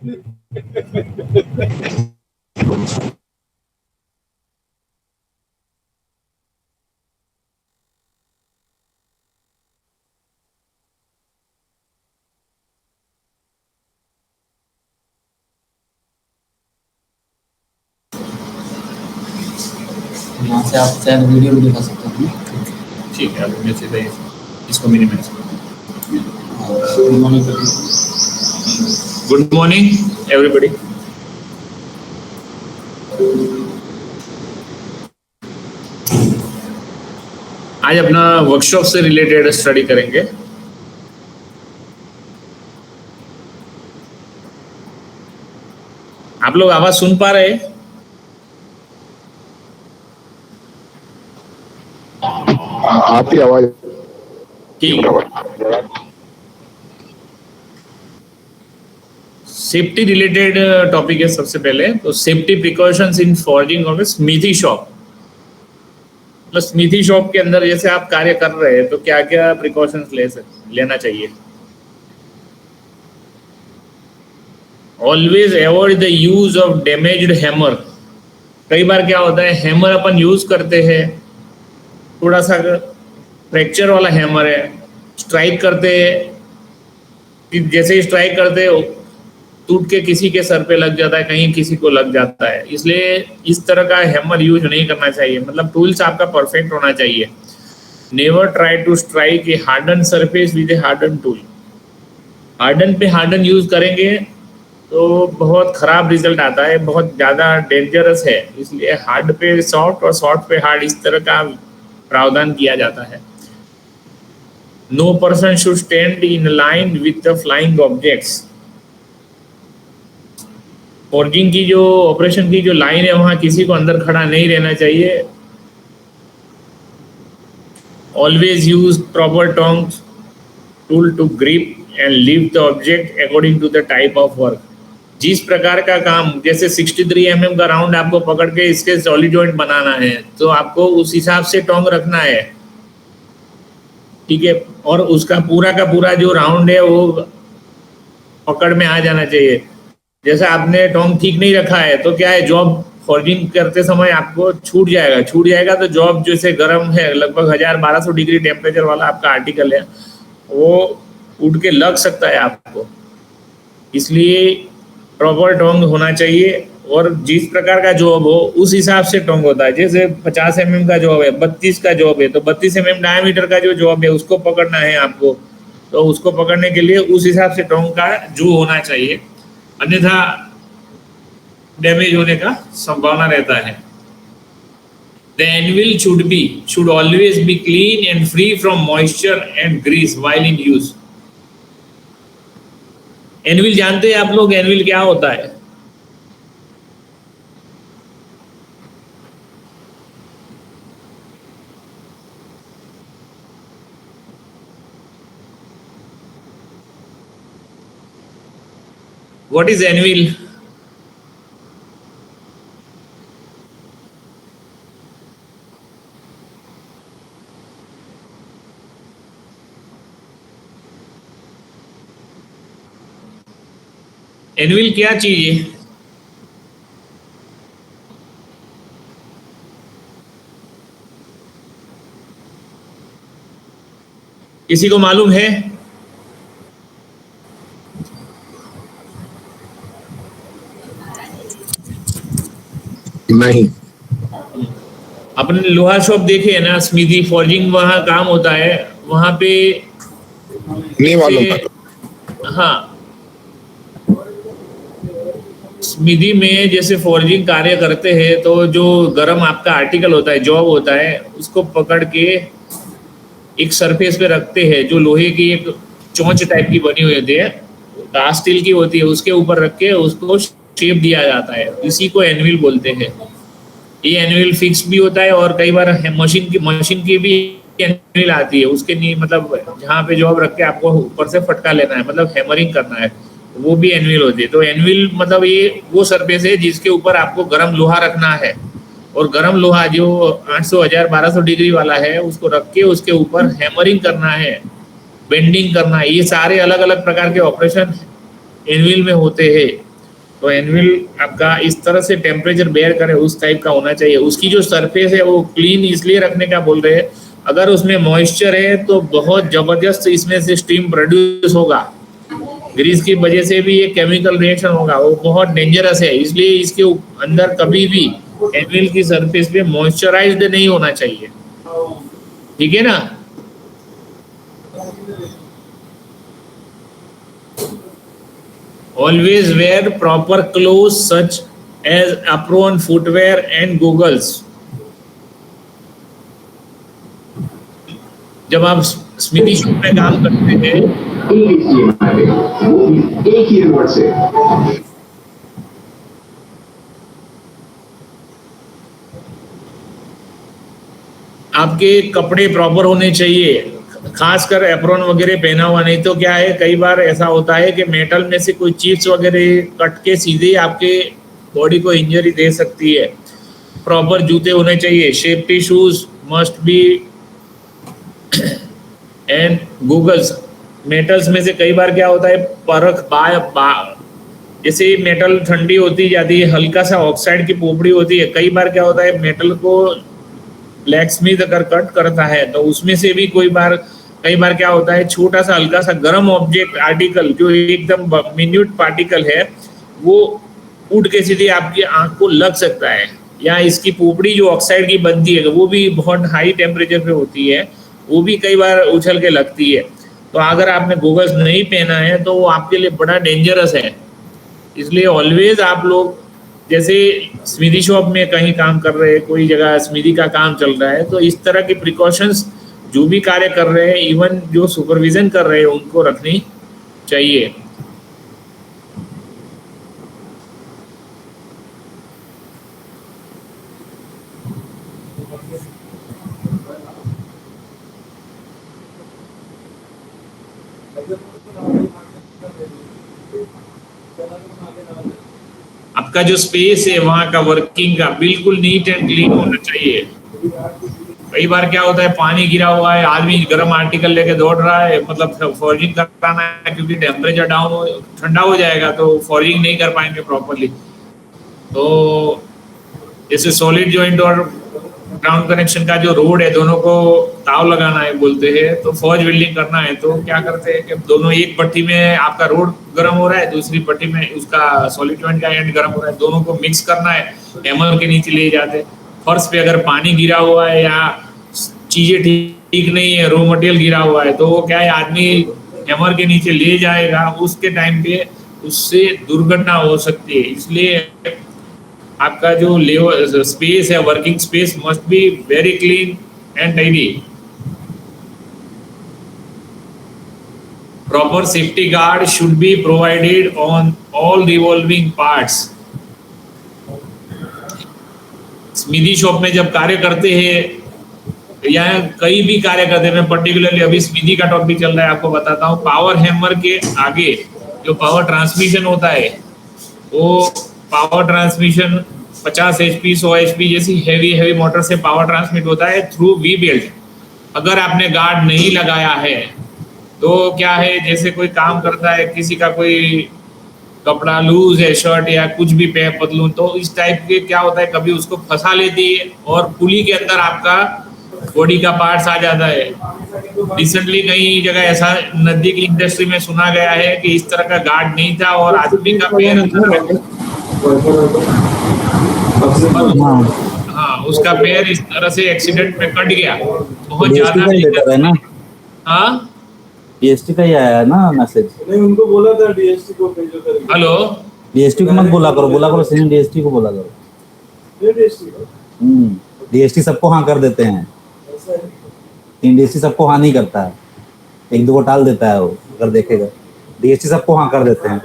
यहाँ से आप शायद वीडियो भी दिखा सकते हैं। ठीक है, अब मैं सीधा इसको मिनिमाइज करूँ। Good morning everybody. आज अपना वर्कशॉप से रिलेटेड स्टडी करेंगे। आप लोग आवाज सुन पा रहे हैं? आपकी आवाज ठीक। सेफ्टी रिलेटेड टॉपिक है। सबसे पहले तो safety precautions in forging of smithy shop. मतलब स्मिथी शॉप के अंदर जैसे आप कार्य कर रहे हैं तो क्या क्या प्रिकॉशंस लेना चाहिए। Always avoid the use of damaged hammer. कई बार क्या होता है, हैमर अपन यूज करते हैं, थोड़ा सा फ्रैक्चर वाला हैमर है, स्ट्राइक करते हैं, जैसे ही स्ट्राइक करते हो टूट के किसी के सर पे लग जाता है, कहीं किसी को लग जाता है। इसलिए इस तरह का हैमर यूज नहीं करना चाहिए। मतलब टूल्स आपका परफेक्ट होना चाहिए। Never try to strike a harden surface with a harden tool. Harden पे हार्डन यूज करेंगे तो बहुत खराब रिजल्ट आता है, बहुत ज़्यादा डेंजरस है। इसलिए हार्ड पे सॉफ्ट और सॉफ्ट पे हार्ड, इस तरह का प्रावधान किया जाता है। No person should stand in line with the flying objects. Forging की जो ऑपरेशन की जो लाइन है वहां किसी को अंदर खड़ा नहीं रहना चाहिए। Always use proper tongs tool to grip and lift the object according to the type of work. जिस प्रकार का काम, जैसे 63 mm का राउंड आपको पकड़ के इसके सॉलिड जॉइंट बनाना है तो आपको उस हिसाब से टोंग रखना है, ठीक है। और उसका पूरा का पूरा जो राउंड है वो पकड़ में आ जाना चाहिए। जैसे आपने टोंग ठीक नहीं रखा है तो क्या है, जॉब फॉर्जिंग करते समय आपको छूट जाएगा तो जॉब जैसे गर्म है, लगभग 1000-1200 डिग्री टेम्परेचर वाला आपका आर्टिकल है, वो उठ के लग सकता है आपको। इसलिए प्रॉपर टोंग होना चाहिए और जिस प्रकार का जॉब हो उस हिसाब से टोंग होता है। जैसे 50 mm का जॉब है, 32 का जॉब है तो 32 mm डायमीटर का जो जॉब है उसको पकड़ना है आपको, तो उसको पकड़ने के लिए उस हिसाब से टोंग का जो होना चाहिए, अन्यथा डैमेज होने का संभावना रहता है। The anvil should always be clean and free from moisture and grease while in use. Anvil जानते हैं आप लोग, एनविल क्या होता है? What is anvil? एनविल क्या चीज है? किसी को मालूम है? नहीं। अपने लोहा शॉप देखे है ना, स्मिथी फॉर्जिंग वहां काम होता है, वहां पे नहीं मालूम। हाँ, स्मिथी में जैसे फॉर्जिंग कार्य करते हैं तो जो गर्म आपका आर्टिकल होता है, जॉब होता है, उसको पकड़ के एक सरफेस पे रखते हैं जो लोहे की एक चोंच टाइप की बनी हुई होती है, कास्ट स्टील की होती है, उसके ऊपर रख के उसको शेप दिया जाता है। इसी को एनविल बोलते हैं। ये एनविल फिक्स भी होता है और कई बार मशीन की भी एनविल आती है, उसके नहीं मतलब जहाँ पे जॉब रख के आपको ऊपर से फटका लेना है, मतलब हैमरिंग करना है, वो भी एनविल होती है। तो एनविल मतलब ये वो सरफेस है जिसके ऊपर आपको गर्म लोहा रखना है, और गर्म लोहा जो 800, 1000, 1200 डिग्री वाला है उसको रख के उसके ऊपर हैमरिंग करना है, बेंडिंग करना है। ये सारे अलग अलग प्रकार के ऑपरेशन एनविल में होते हैं। तो एनविल आपका इस तरह से टेम्परेचर बेयर करे उस टाइप का होना चाहिए। उसकी जो सरफेस है वो क्लीन इसलिए रखने का बोल रहे हैं, अगर उसमें मॉइस्चर है तो बहुत जबरदस्त इसमें से स्टीम प्रोड्यूस होगा, ग्रीस की वजह से भी ये केमिकल रिएक्शन होगा, वो बहुत डेंजरस है। इसलिए इसके अंदर कभी भी एनविल की सरफेस पे मॉइस्चराइज्ड नहीं होना चाहिए, ठीक है ना। Always wear proper clothes such as apron, footwear and goggles. जब आप स्मिथी शॉप में काम करते हैं एक ही रिमोट से आपके कपड़े प्रॉपर होने चाहिए, खासकर एप्रोन वगैरह पहना हुआ, नहीं तो क्या है कई बार ऐसा होता है कि मेटल में से कोई चिप्स वगैरह कट के सीधे आपके बॉडी को इंजरी दे सकती है। प्रॉपर जूते होने चाहिए, safety shoes must be and goggles. Metals में से कई बार क्या होता है परख जैसे मेटल ठंडी होती जाती है, हल्का सा ऑक्साइड की पोपड़ी होती है, कई बार क्या होता है मेटल को ब्लैक स्मिथ अगर कट करता है तो उसमें से भी कई बार क्या होता है छोटा सा हल्का सा गर्म ऑब्जेक्ट आर्टिकल जो एकदम मिन्यूट पार्टिकल है वो उठ के सीधे आपकी आंख को लग सकता है, या इसकी पोपड़ी जो ऑक्साइड की बनती है वो भी बहुत हाई टेम्परेचर पे होती है, वो भी कई बार उछल के लगती है। तो अगर आपने गॉगल्स नहीं पहना है तो वो आपके लिए बड़ा डेंजरस है। इसलिए ऑलवेज आप लोग जैसे स्मिथी शॉप में कहीं काम कर रहे हैं, कोई जगह स्मिथी का काम चल रहा है, तो इस तरह की प्रिकॉशंस जो भी कार्य कर रहे हैं, इवन जो सुपरविजन कर रहे हैं, उनको रखनी चाहिए। आपका जो स्पेस है वहां का वर्किंग का बिल्कुल नीट एंड क्लीन होना चाहिए। कई बार क्या होता है पानी गिरा हुआ है, आदमी गर्म आर्टिकल लेके दौड़ रहा है, मतलब फॉर्जिंग कराना है क्योंकि टेम्परेचर ठंडा हो जाएगा तो फॉर्जिंग नहीं कर पाएंगे प्रॉपरली। तो जैसे सॉलिड जॉइंट और ग्राउंड कनेक्शन का जो रोड है दोनों को ताव लगाना है बोलते हैं, तो फॉर्ज वेल्डिंग करना है तो क्या करते हैं कि दोनों एक पट्टी में आपका रोड गर्म हो रहा है, दूसरी पट्टी में उसका सॉलिड जॉइंट का एंड गर्म हो रहा है, दोनों को मिक्स करना है, हैमर के नीचे ले जाते हैं। फर्श पे अगर पानी गिरा हुआ है या चीजें ठीक नहीं है, रॉ मटेरियल गिरा हुआ है, तो वो क्या है आदमी हैमर के नीचे ले जाएगा, उसके टाइम पे उससे दुर्घटना हो सकती है। इसलिए आपका जो लेवल स्पेस है, working space must be very clean and tidy. Proper safety guard should be provided on all revolving parts. Smithy shop में जब कार्य करते हैं या कहीं भी कार्य करते हैं, मैं पर्टिकुलरली अभी स्मिथी का टॉपिक चल रहा है आपको बताता हूँ, पावर हैमर के आगे जो पावर ट्रांसमिशन होता है वो पावर ट्रांसमिशन 50 HP 100 HP जैसी हेवी मोटर से पावर ट्रांसमिट होता है थ्रू वी बेल्ट। अगर आपने गार्ड नहीं लगाया है तो क्या है, जैसे कोई काम करता है, किसी का कोई कपड़ा लूज है, शर्ट या कुछ भी पतलून, तो इस टाइप के क्या होता है कभी उसको फंसा लेती है और पुली के अंदर आपका बॉडी का पार्ट्स आ जाता है। रिसेंटली कई जगह ऐसा नदी की इंडस्ट्री में सुना गया है कि इस तरह का गार्ड नहीं था और आदमी का पैर हाँ उसका पैर इस तरह से एक्सीडेंट में कट गया, बहुत ज्यादा। हाँ डीएसटी का ही आया है ना मैसेज, नहीं उनको बोला था डीएसटी को भेजो करके। हेलो डीएसटी को मत बोला करो सीनियर डीएसटी को बोला करो। डीएसटी सबको हाँ कर देते हैं, डीएसटी सबको हाँ नहीं करता है, एक दो को टाल देता है वो, अगर देखेगा डीएसटी सबको हाँ कर देते हैं।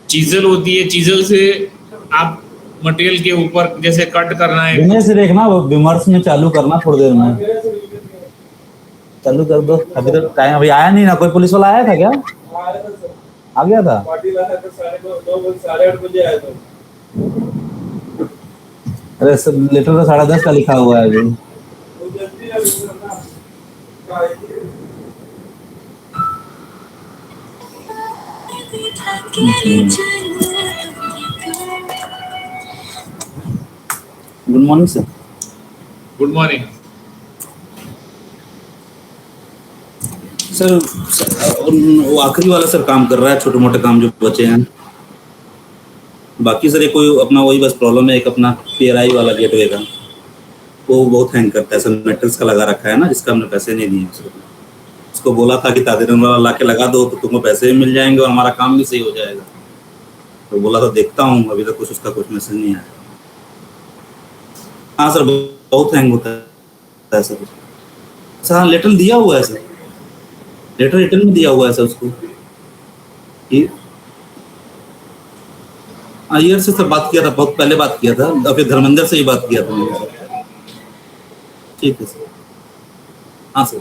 चीजल होती है, चीजल से आप मटेरियल के ऊपर जैसे कट करना है, दुनिया से देखना विमर्श में चालू करना, थोड़ी देर में चालू कर दो। अभी तो टाइम अभी आया नहीं ना, कोई पुलिस वाला आया था क्या? आ गया था, पार्टी लाया था 9:30 8:30 बजे आया था। अरे सर लेटर तो 10:30 का लिखा हुआ है अभी। वो जल्दी अभी करना क्या है? Good morning sir. Good morning. Sir वो आखिरी वाला सर काम कर रहा है, छोटे मोटे काम जो बचे हैं। बाकी सर ये कोई अपना वही बस प्रॉब्लम है, एक अपना PRI वाला गेटवे का वो बहुत हैंग करता है सर। मेटल्स का लगा रखा है ना, जिसका हमने पैसे नहीं दिए उसको बोला था कि तादेरन वाला ला के लगा दो तो तुमको पैसे भी मिल जाएंगे और हमारा काम भी सही हो जाएगा। तो बोला था देखता हूँ, अभी तक कुछ उसका कुछ मैसेज नहीं आया। हाँ सर बहुत हैंग होता है सर। सर हाँ लेटर दिया हुआ है सर, लेटर रिटर्न में दिया हुआ है सर उसको। अय्यर से सर बात किया था, बहुत पहले बात किया था, और फिर धर्मेंद्र से ही बात किया था मैंने सर। ठीक है सर। हाँ सर।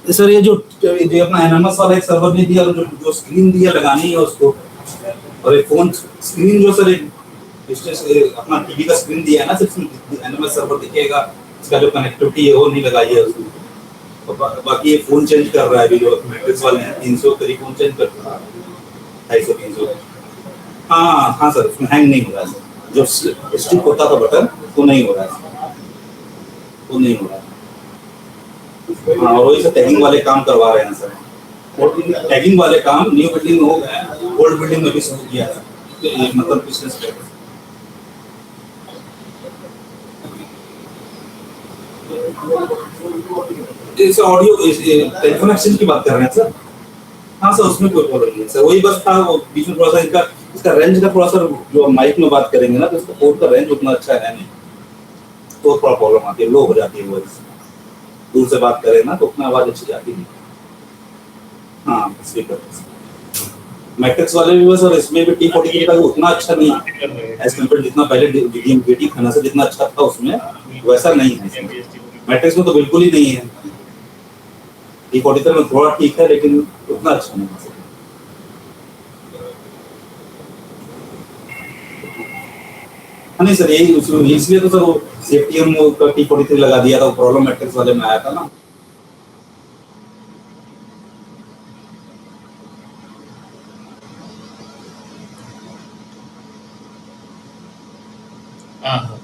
सर ये जो अपना एनएमएस वाला एक सर्वर ने दिया, जो स्क्रीन दिया लगानी है उसको, और एक फोन स्क्रीन जो सर एक अपना टीवी का स्क्रीन दिया है ना, सिर्फ एनएमएस सर्वर दिखेगा, इसका जो कनेक्टिविटी है वो नहीं लगाई है उसको। बाकी ये फोन चेंज कर रहा है अभी जो मैट्रिक्स वाले हैं, 300 करीब फोन चेंज कर रहा है, 250-300। हाँ हाँ सर उसमें हैंग नहीं हो रहा है सर। जो स्टिक होता था बटन वो नहीं हो रहा है, वो नहीं हो रहा है। हाँ और वही सर टैगिंग वाले काम करवा रहे हैं सर। और टैगिंग वाले काम न्यू बिल्डिंग में हो गया है, ओल्ड बिल्डिंग में भी शुरू किया है, मतलब बिजनेस पे। इस ऑडियो टेलीफोन एक्सचेंज की बात कर रहे हैं सर। हाँ सर उसमें कोई प्रॉब्लम नहीं है सर, वही बस था वो बीच में थोड़ा सा इसका रेंज का थोड़ा सा, जो माइक में बात करेंगे ना तो इसका पोर्ट का रेंज उतना अच्छा है नहीं, तो थोड़ा प्रॉब्लम आती है, लो हो जाती है वॉइस। दूर से बात करें ना तो उतना आवाज अच्छी जाती नहीं। हाँ स्पीकर मैट्रिक्स वाले भी बस, और इसमें भी T43 का उतना अच्छा नहीं है एज कम्पेयर जितना पहले DDM-GT खाना से जितना अच्छा था उसमें वैसा नहीं है। मैट्रिक्स में तो बिल्कुल ही नहीं है। T43 में थोड़ा ठीक है लेकिन उतना अच्छा नहीं है। नहीं सर यही इसलिए तो सर वो सेफ्टी हम T43 लगा दिया था, वो प्रॉब्लम मैट्रिक्स वाले में आया था ना। हाँ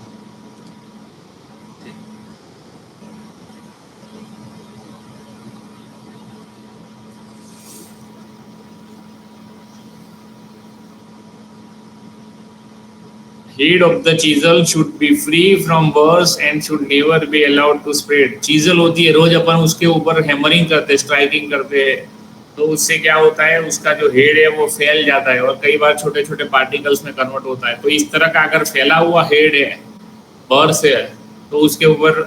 Head of the chisel should be free from burrs and should never be allowed to spread. chisel होती है, रोज अपन उसके ऊपर हैमरिंग करते हैं, स्ट्राइकिंग करते हैं, तो उससे क्या होता है उसका जो हेड है वो फैल जाता है और कई बार छोटे छोटे पार्टिकल्स में कन्वर्ट होता है। तो इस तरह का अगर फैला हुआ हेड है बर्र से तो उसके ऊपर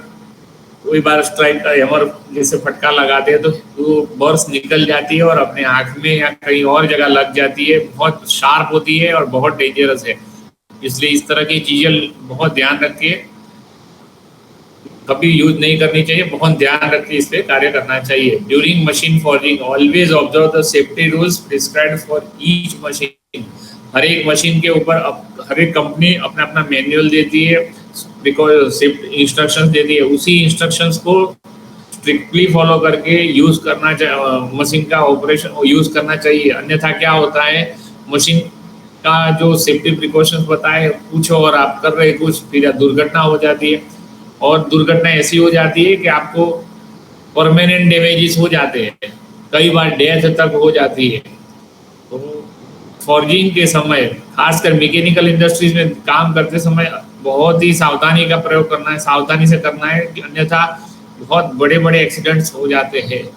कोई बार स्ट्राइक का हैमर जैसे फटका लगाते हैं तो वो बर्स निकल जाती है और अपने आँख में या कहीं और जगह लग जाती है, बहुत शार्प होती है और बहुत डेंजरस है। इसलिए इस तरह की चीजें बहुत ध्यान रख के कभी यूज नहीं करनी चाहिए, बहुत ध्यान रख के इस पे कार्य करना चाहिए। During machine forging always observe the safety rules prescribed for each machine. हर एक मशीन के ऊपर हर एक कंपनी अपना अपना मैनुअल देती है, बिकॉज सेफ्टी इंस्ट्रक्शंस देती है, उसी इंस्ट्रक्शंस को स्ट्रिक्टली फॉलो करके यूज करना चाहिए, मशीन का ऑपरेशन यूज करना चाहिए। अन्यथा क्या होता है मशीन का जो सेफ्टी प्रिकॉशंस बताए कुछ और आप कर रहे कुछ, फिर दुर्घटना हो जाती है और दुर्घटना ऐसी हो जाती है कि आपको परमानेंट डैमेजेस हो जाते हैं, कई बार डेथ तक हो जाती है। तो फॉर्जिंग के समय खासकर मैकेनिकल इंडस्ट्रीज में काम करते समय बहुत ही सावधानी का प्रयोग करना है, सावधानी से करना है, अन्यथा बहुत बड़े बड़े एक्सीडेंट्स हो जाते हैं।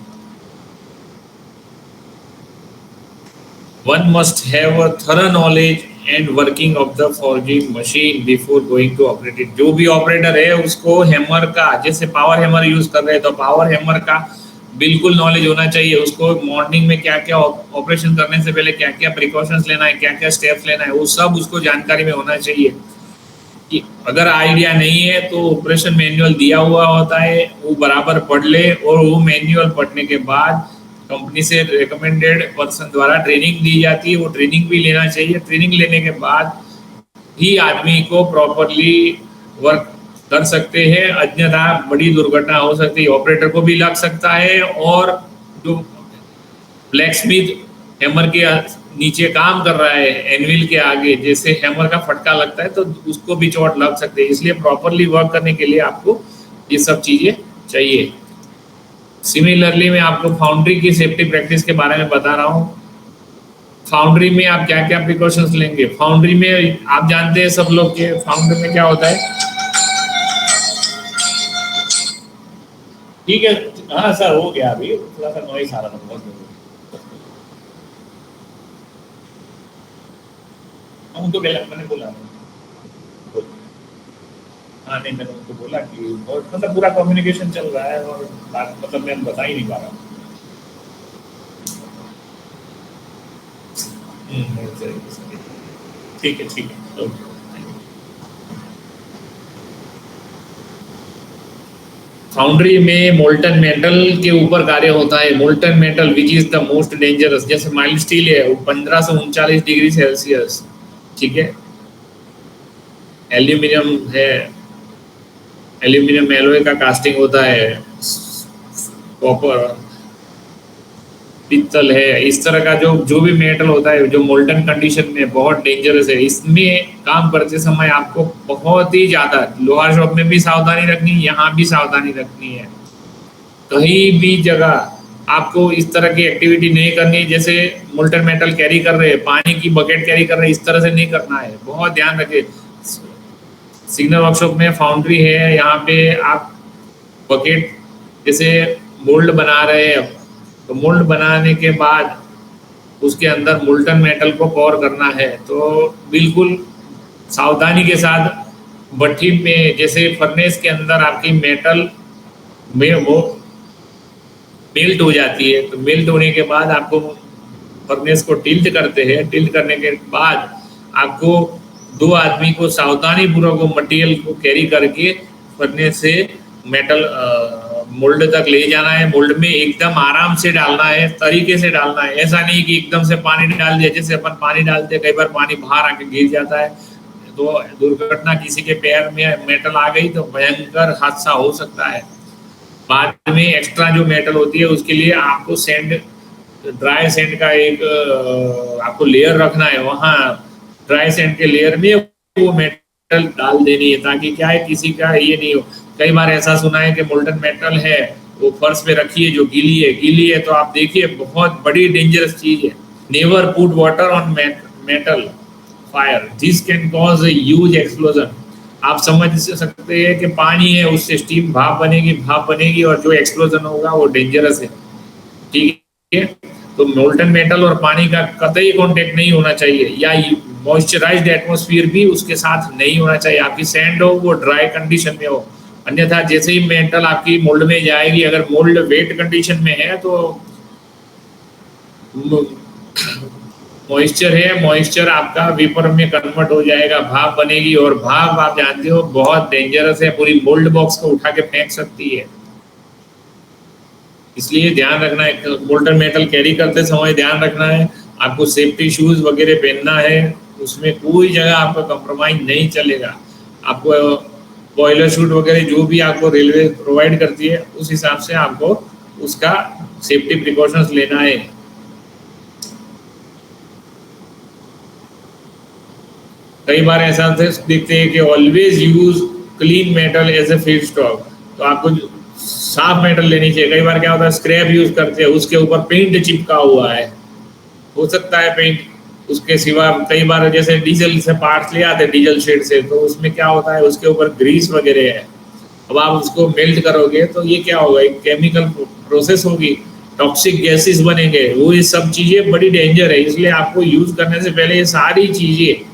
One must have a thorough knowledge and working of the forging machine before going to operate it. जो भी ऑपरेटर है उसको हैमर का, जैसे पावर हैमर यूज कर रहे हैं तो पावर हैमर का बिल्कुल नॉलेज होना चाहिए। उसको मॉर्निंग में क्या क्या ऑपरेशन करने से पहले क्या क्या प्रिकॉशंस लेना है, क्या क्या स्टेप्स लेना है, वो सब उसको जानकारी में होना चाहिए। कि अगर आइडिया नहीं है तो ऑपरेशन मैनुअल दिया हुआ होता है वो बराबर पढ़ ले, और वो मैनुअल पढ़ने के बाद कंपनी से रिकमेंडेड पर्सन द्वारा ट्रेनिंग दी जाती है, वो ट्रेनिंग भी लेना चाहिए। ट्रेनिंग लेने के बाद ही आदमी को प्रॉपरली वर्क कर सकते हैं, अन्यथा बड़ी दुर्घटना हो सकती है, ऑपरेटर को भी लग सकता है और जो ब्लैक स्मिथ हैमर के नीचे काम कर रहा है एनविल के आगे, जैसे हैमर का फटका लगता है तो उसको भी चोट लग सकती है। इसलिए प्रॉपरली वर्क करने के लिए आपको ये सब चीजें चाहिए। सिमिलरली मैं आपको फाउंड्री की सेफ्टी प्रैक्टिस के बारे में बता रहा हूँ। फाउंड्री में आप क्या क्या प्रिकॉशंस लेंगे? फाउंड्री में आप जानते हैं सब लोग के फाउंड्री में क्या होता है। ठीक है, हाँ सर हो गया, अभी थोड़ा सा नॉइस आ रहा था बहुत। उनको मैंने बोला, हाँ नहीं मैंने उनको बोला कि बहुत मतलब पूरा कम्युनिकेशन चल रहा है और मतलब मैं बता ही नहीं पा रहा। ठीक है ठीक है। फाउंड्री में मोल्टन मेटल के ऊपर कार्य होता है। Molten metal which is the most dangerous, जैसे माइल्ड स्टील है वो 15 से 39 डिग्री सेल्सियस, ठीक है। एल्यूमिनियम है, एल्यूमिनियम एलॉय का कास्टिंग होता है, कॉपर, पित्तल है, इस तरह का जो भी मेटल होता है जो मोल्टन कंडीशन में बहुत डेंजरस है। इसमें काम करते समय आपको बहुत ही ज्यादा लोहार शॉप में भी सावधानी रखनी, यहाँ भी सावधानी रखनी है। कहीं भी जगह आपको इस तरह की एक्टिविटी नहीं करनी, जैसे मोल्टन मेटल कैरी कर रहे हैं, पानी की बकेट कैरी कर रहे हैं, इस तरह से नहीं करना है, बहुत ध्यान रखिए। सिग्नल वर्कशॉप में फाउंड्री है, यहाँ पे आप बकेट जैसे मोल्ड बना रहे हैं तो मोल्ड बनाने के बाद उसके अंदर मोल्टन मेटल को पॉर करना है तो बिल्कुल सावधानी के साथ भट्टी में, जैसे फर्नेस के अंदर आपकी मेटल में वो मेल्ट हो जाती है, तो मेल्ट होने के बाद आपको फर्नेस को टिल्ट करते हैं। टिल्ट करने के बाद आपको 2 आदमी को सावधानी पूर्वक वो मटेरियल को कैरी करके फर्नेस से मेटल मोल्ड तक ले जाना है। मोल्ड में एकदम आराम से डालना है, तरीके से डालना है, ऐसा नहीं कि एकदम से पानी डाल दिया। जैसे अपन पानी डालते हैं, कई बार पानी बाहर आके गिर जाता है तो दुर्घटना, किसी के पैर में मेटल आ गई तो भयंकर हादसा हो सकता है। बाद में एक्स्ट्रा जो मेटल होती है उसके लिए आपको सैंड, ड्राई सैंड का एक आपको लेयर रखना है, वहाँ ड्राई सैंड के लेयर में वो मेटल डाल देनी है ताकि क्या है किसी का ये नहीं हो। कई बार ऐसा सुना है कि मोल्टन मेटल है वो फर्श पे रखी है जो गीली है तो आप देखिए बहुत बड़ी डेंजरस चीज है। Never put water on metal fire, this can cause a huge explosion. आप समझ सकते हैं कि पानी है उससे स्टीम भाप बनेगी और जो एक्सप्लोजन होगा वो डेंजरस है, ठीक है। तो मोल्टन मेटल और पानी का कतई कांटेक्ट नहीं होना चाहिए, या मॉइस्चराइज्ड एटमॉस्फेयर भी उसके साथ नहीं होना चाहिए। आपकी सैंड हो वो ड्राई कंडीशन में हो, अन्यथा जैसे ही मेटल आपकी मोल्ड में जाएगी, अगर मोल्ड वेट कंडीशन में है तो मॉइस्चर है, मॉइस्चर आपका वेपर में कन्वर्ट हो जाएगा, भाप बनेगी और भाप आप जानते हो बहुत डेंजरस है, पूरी मोल्ड बॉक्स को उठा के फेंक सकती है। इसलिए ध्यान रखना है, मोल्टन मेटल कैरी करते समय ध्यान रखना है, आपको सेफ्टी शूज वगैरह पहनना है, उसमें कोई जगह आपका कंप्रोमाइज नहीं चलेगा। आपको बॉयलर शूट वगैरह जो भी आपको रेलवे प्रोवाइड करती है उस हिसाब से आपको उसका सेफ्टी प्रिकॉशंस लेना है। कई बार ऐसा देखते हैं कि always use clean metal as a feed stock, तो आपको साफ मेटल लेनी चाहिए। कई बार क्या होता है स्क्रैप यूज करते हैं, उसके ऊपर पेंट चिपका हुआ है, हो सकता है पेंट, उसके सिवा कई बार जैसे डीजल से पार्ट्स ले आते हैं डीजल शेड से, तो उसमें क्या होता है उसके ऊपर ग्रीस वगैरह है। अब आप उसको मेल्ट करोगे तो ये क्या होगा, एक केमिकल प्रोसेस होगी, टॉक्सिक गैसेस बनेंगे, वो ये सब चीजें बड़ी डेंजर है। इसलिए आपको यूज करने से पहले ये सारी चीजें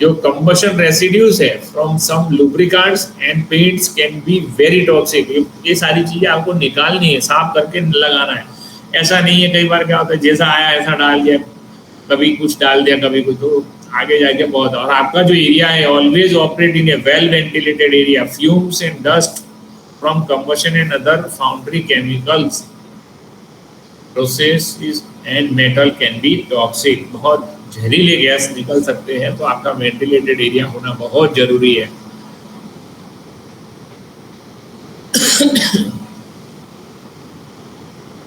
जो कंबशन रेसिड्यूज है from some lubricants and paints can be very toxic, ये सारी चीजें आपको निकालनी है, साफ करके लगाना है। ऐसा नहीं है, कई बार क्या होता है जैसा आया ऐसा डाल दिया, कभी कुछ डाल दिया कभी कुछ, तो आगे जाके बहुत। और आपका जो एरिया है always operate in A well ventilated area, fumes and dust from combustion and other foundry chemicals process and metal can be toxic. बहुत जहरीले गैस निकल सकते हैं, तो आपका वेंटिलेटेड एरिया होना बहुत जरूरी है।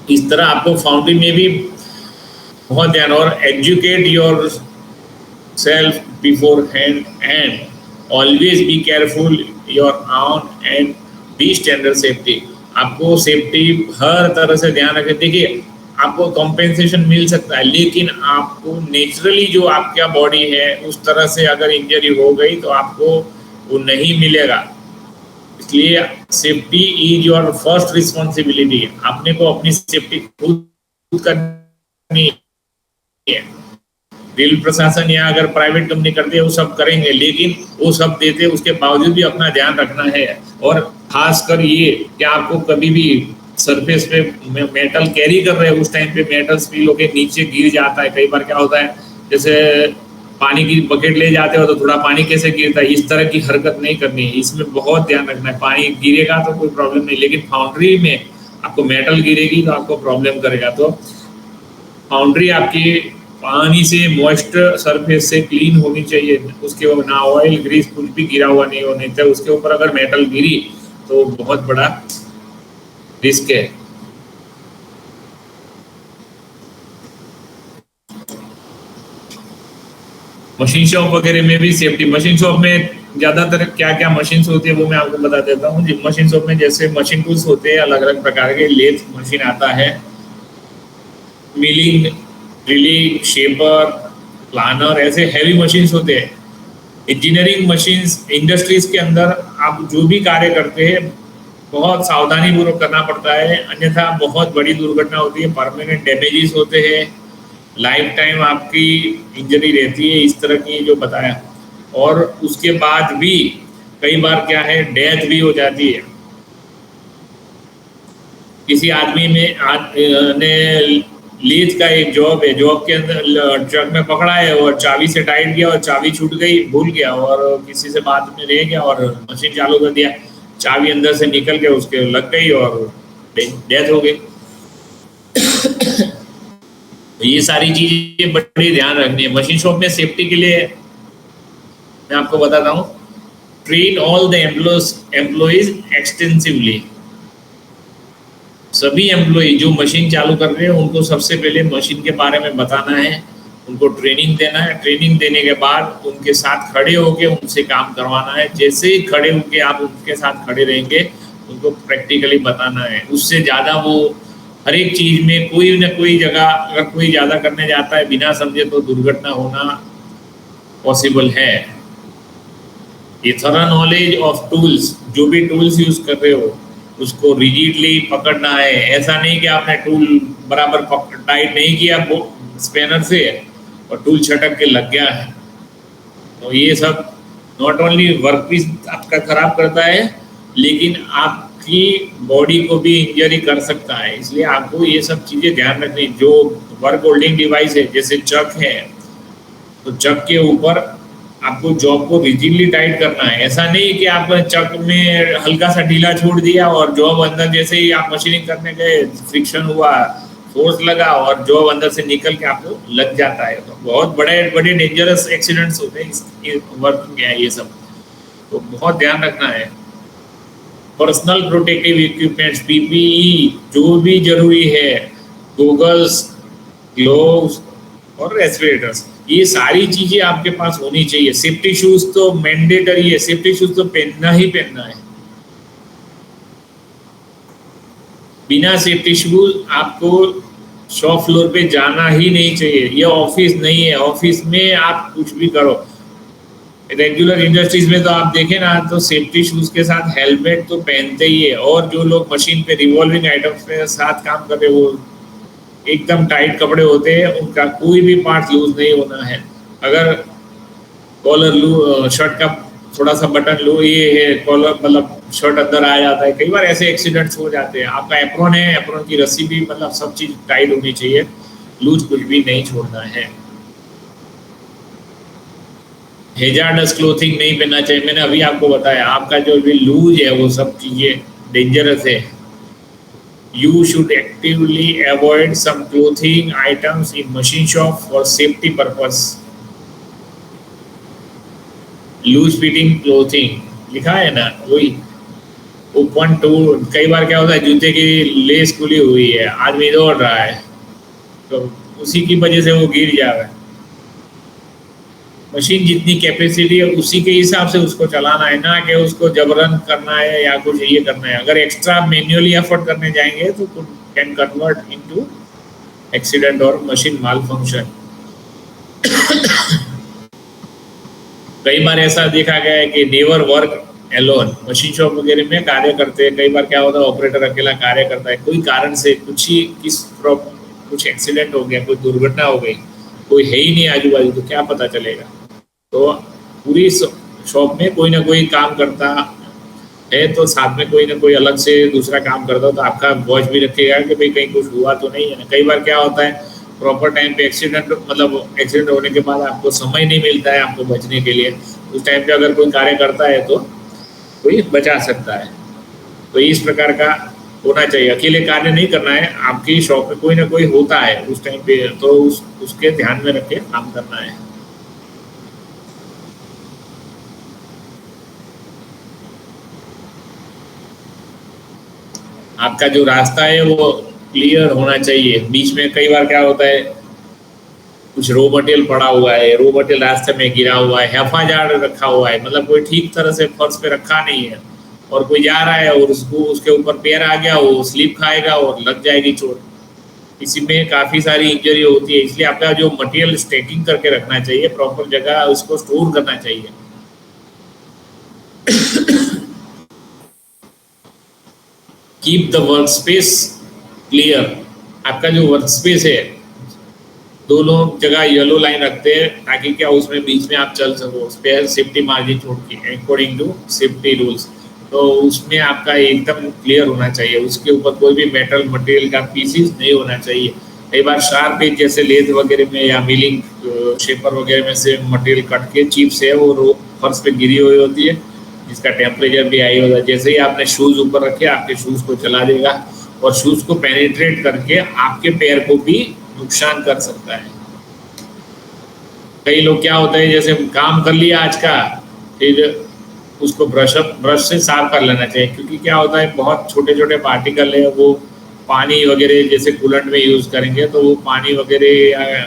इस तरह आपको फाउंड्री में भी बहुत ध्यान, और educate yourself beforehand and always be careful your on and be standard safety. आपको सेफ्टी हर तरह से ध्यान रखें। देखिए, आपको कॉम्पेंसेशन मिल सकता है, लेकिन आपको नेचुरली जो आपका बॉडी है उस तरह से अगर इंजरी हो गई तो आपको वो नहीं मिलेगा। इसलिए safety is your first responsibility. आपने को अपनी सेफ्टी खुद करनी है। रेल प्रशासन या अगर प्राइवेट कंपनी करती है वो सब करेंगे, लेकिन वो सब देते उसके बावजूद भी अपना ध्यान रखना है। और खासकर ये कि आपको कभी भी सरफेस पे मेटल कैरी कर रहे हैं उस टाइम पे मेटल स्पिल होके नीचे गिर जाता है। कई बार क्या होता है, जैसे पानी की बकेट ले जाते हो तो थोड़ा पानी कैसे गिरता है, इस तरह की हरकत नहीं करनी है। इसमें बहुत ध्यान रखना है। पानी गिरेगा तो कोई प्रॉब्लम नहीं, लेकिन फाउंड्री में आपको मेटल गिरेगी तो आपको प्रॉब्लम करेगा। तो फाउंड्री आपकी पानी से मॉइस्ट सरफेस से क्लीन होनी चाहिए। उसके ऊपर ना ऑयल ग्रीस कुछ भी गिरा हुआ नहीं होने चाहिए। उसके ऊपर अगर मेटल गिरी तो बहुत बड़ा रिस्क है। मशीन शॉप वगैरह में भी सेफ्टी। मशीन शॉप में ज्यादातर क्या क्या मशीन होती है वो मैं आपको बता देता हूँ। मशीन शॉप में जैसे मशीन टूल्स होते हैं, अलग अलग प्रकार के। लेथ मशीन आता है, मिलिंग, ड्रिलिंग, शेपर, प्लानर, ऐसे हैवी मशीन्स होते हैं। इंजीनियरिंग मशीन्स, इंडस्ट्रीज के अंदर आप जो भी कार्य करते हैं बहुत सावधानी पूर्वक करना पड़ता है, अन्यथा बहुत बड़ी दुर्घटना होती है, परमानेंट डैमेजेस होते हैं, लाइफ टाइम आपकी इंजरी रहती है, इस तरह की जो बताया। और उसके बाद भी कई बार क्या है, डेथ भी हो जाती है। किसी आदमी ने लीज का एक जॉब है, जॉब के अंदर ट्रक में पकड़ा है और चाबी से टाइट किया और चाबी छूट गई, भूल गया और किसी से बात में रह गया और मशीन चालू कर दिया, चाबी अंदर से निकल के उसके लग गई और डेथ हो गई। ये सारी चीजें बड़ी ध्यान रखनी है। मशीन शॉप में सेफ्टी के लिए मैं आपको बताता हूँ, train all the employees extensively. सभी एम्प्लॉय जो मशीन चालू कर रहे हैं उनको सबसे पहले मशीन के बारे में बताना है, उनको ट्रेनिंग देना है। ट्रेनिंग देने के बाद उनके साथ खड़े होके उनसे काम करवाना है। जैसे ही खड़े होके आप उनके साथ खड़े रहेंगे, उनको प्रैक्टिकली बताना है। उससे ज़्यादा वो हर एक चीज़ में कोई ना कोई जगह अगर कोई ज़्यादा करने जाता है बिना समझे तो दुर्घटना होना पॉसिबल है। ये थोड़ा नॉलेज ऑफ टूल्स, जो भी टूल्स यूज़ कर रहे हो उसको रिजिडली पकड़ना है। ऐसा नहीं कि आपने टूल बराबर टाइट नहीं किया स्पैनर से और टूल छटक के लग गया है, तो ये सब नॉट ओनली वर्क पीस आपका खराब करता है, लेकिन आपकी बॉडी को भी इंजरी कर सकता है। इसलिए आपको ये सब चीज़ें ध्यान रखनी। जो वर्क होल्डिंग डिवाइस है, जैसे चक है, तो चक के ऊपर आपको जॉब को रिजिडली टाइट करना है। ऐसा नहीं कि आप चक में हल्का सा ढीला छोड़ दिया और जॉब अंदर, जैसे ही आप मशीनिंग करने गए फ्रिक्शन हुआ, फोर्स लगा और जॉब अंदर से निकल के आपको लग जाता है, तो बहुत बड़े बड़े डेंजरस एक्सीडेंट्स होते हैं इस वर्क में ये सब, तो बहुत ध्यान रखना है। पर्सनल प्रोटेक्टिव इक्विपमेंट्स, पीपीई जो भी जरूरी है, गॉगल्स, ग्लोव्स और रेस्पिरेटर्स, ये सारी चीजें आपके पास होनी चाहिए। सेफ्टी शूज तो मैंडेटरी है, सेफ्टी शूज तो पहनना ही पहनना है। बिना सेफ्टी शूज आपको शॉप फ्लोर पे जाना ही नहीं चाहिए। ये ऑफिस नहीं है, ऑफिस में आप कुछ भी करो। रेगुलर इंडस्ट्रीज में तो आप देखें ना, तो सेफ्टी शूज के साथ हेलमेट तो पहनते ही है। और जो लोग मशीन पे रिवॉल्विंग आइटम्स के साथ काम कर रहे, वो एकदम टाइट कपड़े होते हैं, उनका कोई भी पार्ट लूज नहीं होना है। अगर कॉलर शर्ट का थोड़ा सा बटन लो, ये है कॉलर, मतलब शर्ट अंदर आ जाता है, कई बार ऐसे एक्सीडेंट्स हो जाते हैं। आपका एप्रोन है, एप्रोन की रस्सी भी, मतलब सब चीज टाइट होनी चाहिए, लूज कुछ भी नहीं छोड़ना है। हेजार्डस क्लोथिंग नहीं पहनना चाहिए। मैंने अभी आपको बताया, आपका जो भी लूज है वो सब चीजें डेंजरस है। You should actively avoid some clothing items in machine shop for safety purpose. Loose fitting clothing लिखा है ना, वही ओपन टू। कई बार क्या होता है, जूते की लेस खुली हुई है, आदमी दौड़ रहा है तो उसी की वजह से वो गिर जा रहा है। मशीन जितनी कैपेसिटी है उसी के हिसाब से उसको चलाना है, ना कि उसको जबरन करना है या कुछ ये करना है। अगर एक्स्ट्रा मैन्युअली एफर्ट करने जाएंगे तो कैन कन्वर्ट इनटू एक्सीडेंट और मशीन माल फंक्शन। कई बार ऐसा देखा गया है कि never work alone. Machine shop वगैरह में कार्य करते हैं, कई बार क्या होता है ऑपरेटर अकेला कार्य करता है, कोई कारण से कुछ एक्सीडेंट हो गया, कोई दुर्घटना हो गई, कोई है ही नहीं आजू बाजू, तो क्या पता चलेगा। तो पूरी शॉप में कोई ना कोई काम करता है, तो साथ में कोई ना कोई अलग से दूसरा काम करता हो, तो आपका वॉच भी रखेगा कि भाई कहीं कुछ हुआ तो नहीं है ना। कई बार क्या होता है प्रॉपर टाइम पे एक्सीडेंट होने के बाद आपको समय नहीं मिलता है आपको बचने के लिए, उस टाइम पे अगर कोई कार्य करता है तो कोई बचा सकता है। तो इस प्रकार का होना चाहिए, अकेले कार्य नहीं करना है, आपकी शॉप में कोई ना कोई होता है उस टाइम पे, तो उसके ध्यान में रख के काम करना है। आपका जो रास्ता है वो क्लियर होना चाहिए। बीच में कई बार क्या होता है कुछ रो मटेरियल पड़ा हुआ है, रो मटेरियल रास्ते में गिरा हुआ है, हेफाजाड़ रखा हुआ है, मतलब कोई ठीक तरह से फर्श पे रखा नहीं है, और कोई जा रहा है और उसको उसके ऊपर पैर आ गया, वो स्लिप खाएगा और लग जाएगी चोट। इसी में काफ़ी सारी इंजरी होती है। इसलिए आपका जो मटेरियल स्टैकिंग करके रखना चाहिए, प्रॉपर जगह उसको स्टोर करना चाहिए। Keep the work space clear. आपका जो वर्क स्पेस है दोनों जगह येलो लाइन रखते हैं, ताकि क्या उसमें बीच में आप चल सको, स्पेयर सेफ्टी मार्जिन छोड़ के अकॉर्डिंग टू सेफ्टी रूल्स। तो उसमें आपका एकदम क्लियर होना चाहिए, उसके ऊपर कोई भी मेटल मटेरियल का पीसीस नहीं होना चाहिए। कई बार शार्प एज जैसे लेथ वगैरह में या मिलिंग शेपर वगैरह में से मटेरियल कट के चिप्स है वो फर्श पे गिरी हुई होती है, जिसका टेम्परेचर भी हाई होता है। जैसे ही आपने शूज़ ऊपर रखे आपके शूज़ को जला देगा, और शूज़ को पेनिट्रेट करके आपके पैर को भी नुकसान कर सकता है। कई लोग क्या होता है, जैसे काम कर लिया आज का, फिर उसको ब्रश से साफ कर लेना चाहिए, क्योंकि क्या होता है बहुत छोटे छोटे पार्टिकल है, वो पानी वगैरह जैसे कूलेंट में यूज़ करेंगे तो वो पानी वगैरह या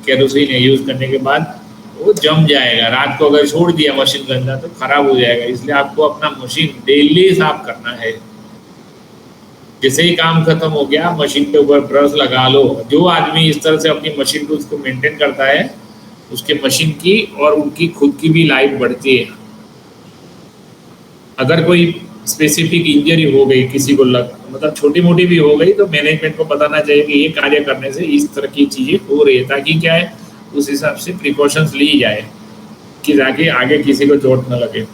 केरोसिन यूज़ करने के बाद वो जम जाएगा। रात को अगर छोड़ दिया मशीन के अंदर तो खराब हो जाएगा। इसलिए आपको अपना मशीन डेली साफ करना है। जैसे ही काम खत्म हो गया मशीन के ऊपर ब्रश लगा लो। जो आदमी इस तरह से अपनी मशीन को उसको मेंटेन करता है, उसके मशीन की और उनकी खुद की भी लाइफ बढ़ती है। अगर कोई स्पेसिफिक इंजरी हो गई किसी को मतलब छोटी मोटी भी हो गई, तो मैनेजमेंट को बताना चाहिए कि ये कार्य करने से इस तरह की चीज़ें हो रही है, ताकि क्या है उस हिसाब से प्रिकॉशंस ली जाए कि ताकि आगे किसी को चोट न लगे।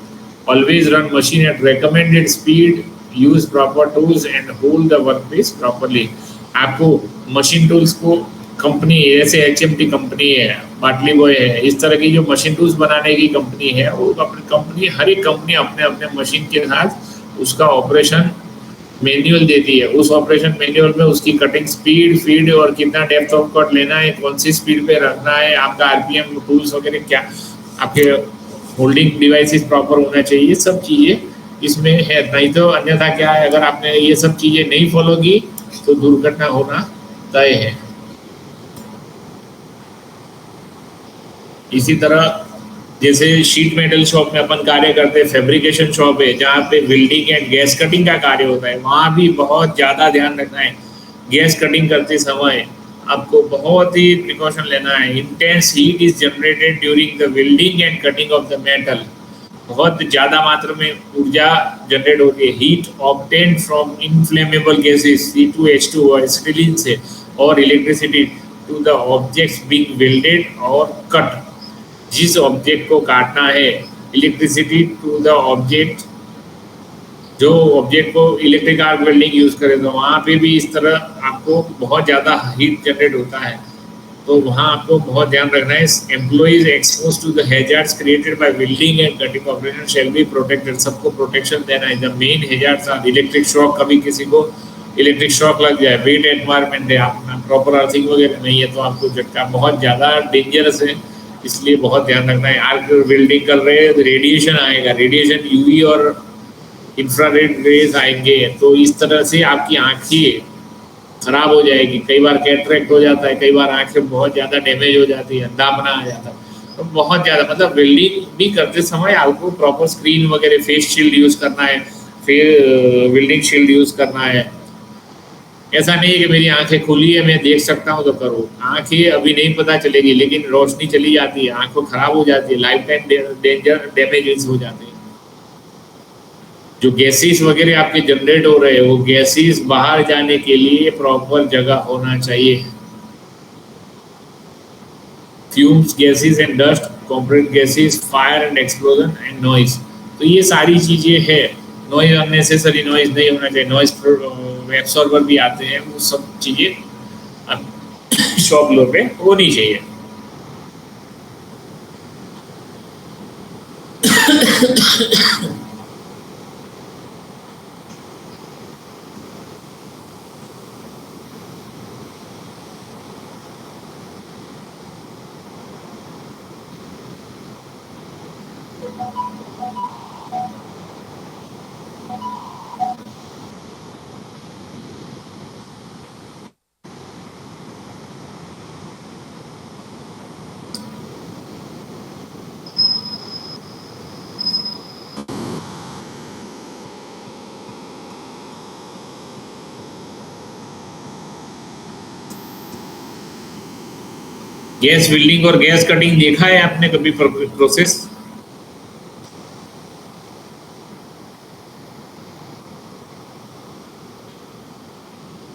Always run machine eight recommended speed, use proper tools and hold the workpiece properly. आपको मशीन टूल्स को कंपनी जैसे HMT कंपनी है, बाटली बॉय है, इस तरह की जो मशीन टूल्स बनाने की कंपनी है, वो अपनी कंपनी हर एक कंपनी अपने अपने मशीन के साथ उसका ऑपरेशन मैनुअल देती है। उस ऑपरेशन मैनुअल में उसकी कटिंग स्पीड, फीड और कितना डेप्थ ऑफ कट लेना है, कौन सी स्पीड पे रखना है, आपका RPM टूल्स वगैरह क्या, आपके होल्डिंग डिवाइसेस प्रॉपर होना चाहिए, सब चीज़ें इसमें है। नहीं तो अन्यथा क्या है, अगर आपने ये सब चीज़ें नहीं फॉलो की तो दुर्घटना होना तय है। इसी तरह जैसे शीट मेटल शॉप में अपन कार्य करते हैं, फैब्रिकेशन शॉप है जहाँ पे वेल्डिंग एंड गैस कटिंग का कार्य होता है, वहाँ भी बहुत ज़्यादा ध्यान रखना है। गैस कटिंग करते समय आपको बहुत ही प्रिकॉशन लेना है। Intense heat is generated during the welding and cutting of the metal. बहुत ज़्यादा मात्रा में ऊर्जा जनरेट होती है। Heat obtained from inflammable gases C2H2 और एसिटिलीन से, और electricity to the objects being welded और कट। जिस ऑब्जेक्ट को काटना है, इलेक्ट्रिसिटी टू द ऑब्जेक्ट, जो ऑब्जेक्ट को इलेक्ट्रिक आर्क वेल्डिंग यूज़ करें तो वहाँ पे भी इस तरह आपको बहुत ज़्यादा हीट जनरेट होता है, तो वहाँ आपको बहुत ध्यान रखना है। Employees expose to the hazards created by welding and cutting operation shall be protected. सबको प्रोटेक्शन देना है। The main hazards are electric shock, कभी किसी को इलेक्ट्रिक शॉक लग जाए, वेट एनवायरमेंट है, अपना प्रॉपर अर्थिंग वगैरह नहीं है तो आपको झटका बहुत ज़्यादा डेंजरस है, इसलिए बहुत ध्यान रखना है। आर्क वेल्डिंग कर रहे हैं तो रेडिएशन आएगा, रेडिएशन यूवी और इंफ्रारेड रेज आएंगे, तो इस तरह से आपकी आँखें खराब हो जाएगी। कई बार कैटरेक्ट हो जाता है, कई बार आँखें बहुत ज़्यादा डैमेज हो जाती है, अंधापना आ जाता है। तो बहुत ज़्यादा मतलब वेल्डिंग भी करते समय आपको प्रॉपर स्क्रीन वगैरह, फेस शील्ड यूज़ करना है, फिर वेल्डिंग शील्ड यूज़ करना है। ऐसा नहीं है कि मेरी आंखें खुली है मैं देख सकता हूँ तो करो, आंखें अभी नहीं पता चलेगी, लेकिन रोशनी चली जाती है, आंखों खराब हो जाती है, लाइफ टाइम डेंजर डैमेजेस हो जाते हैं। जो गैसेस वगैरह आपके जनरेट हो रहे हैं वो गैसेस बाहर जाने के लिए प्रॉपर जगह होना चाहिए। Fumes, gases and dust, compressed gases, fire and explosion and noise, तो ये सारी चीज़ें हैं। नॉइज, अननेसेसरी नॉइज नहीं होना चाहिए, नॉइज एब्सॉर्बर भी आते हैं, वो सब चीज़ें शॉप फ्लोर पे होनी चाहिए। गैस वेल्डिंग और गैस कटिंग देखा है आपने कभी प्रोसेस?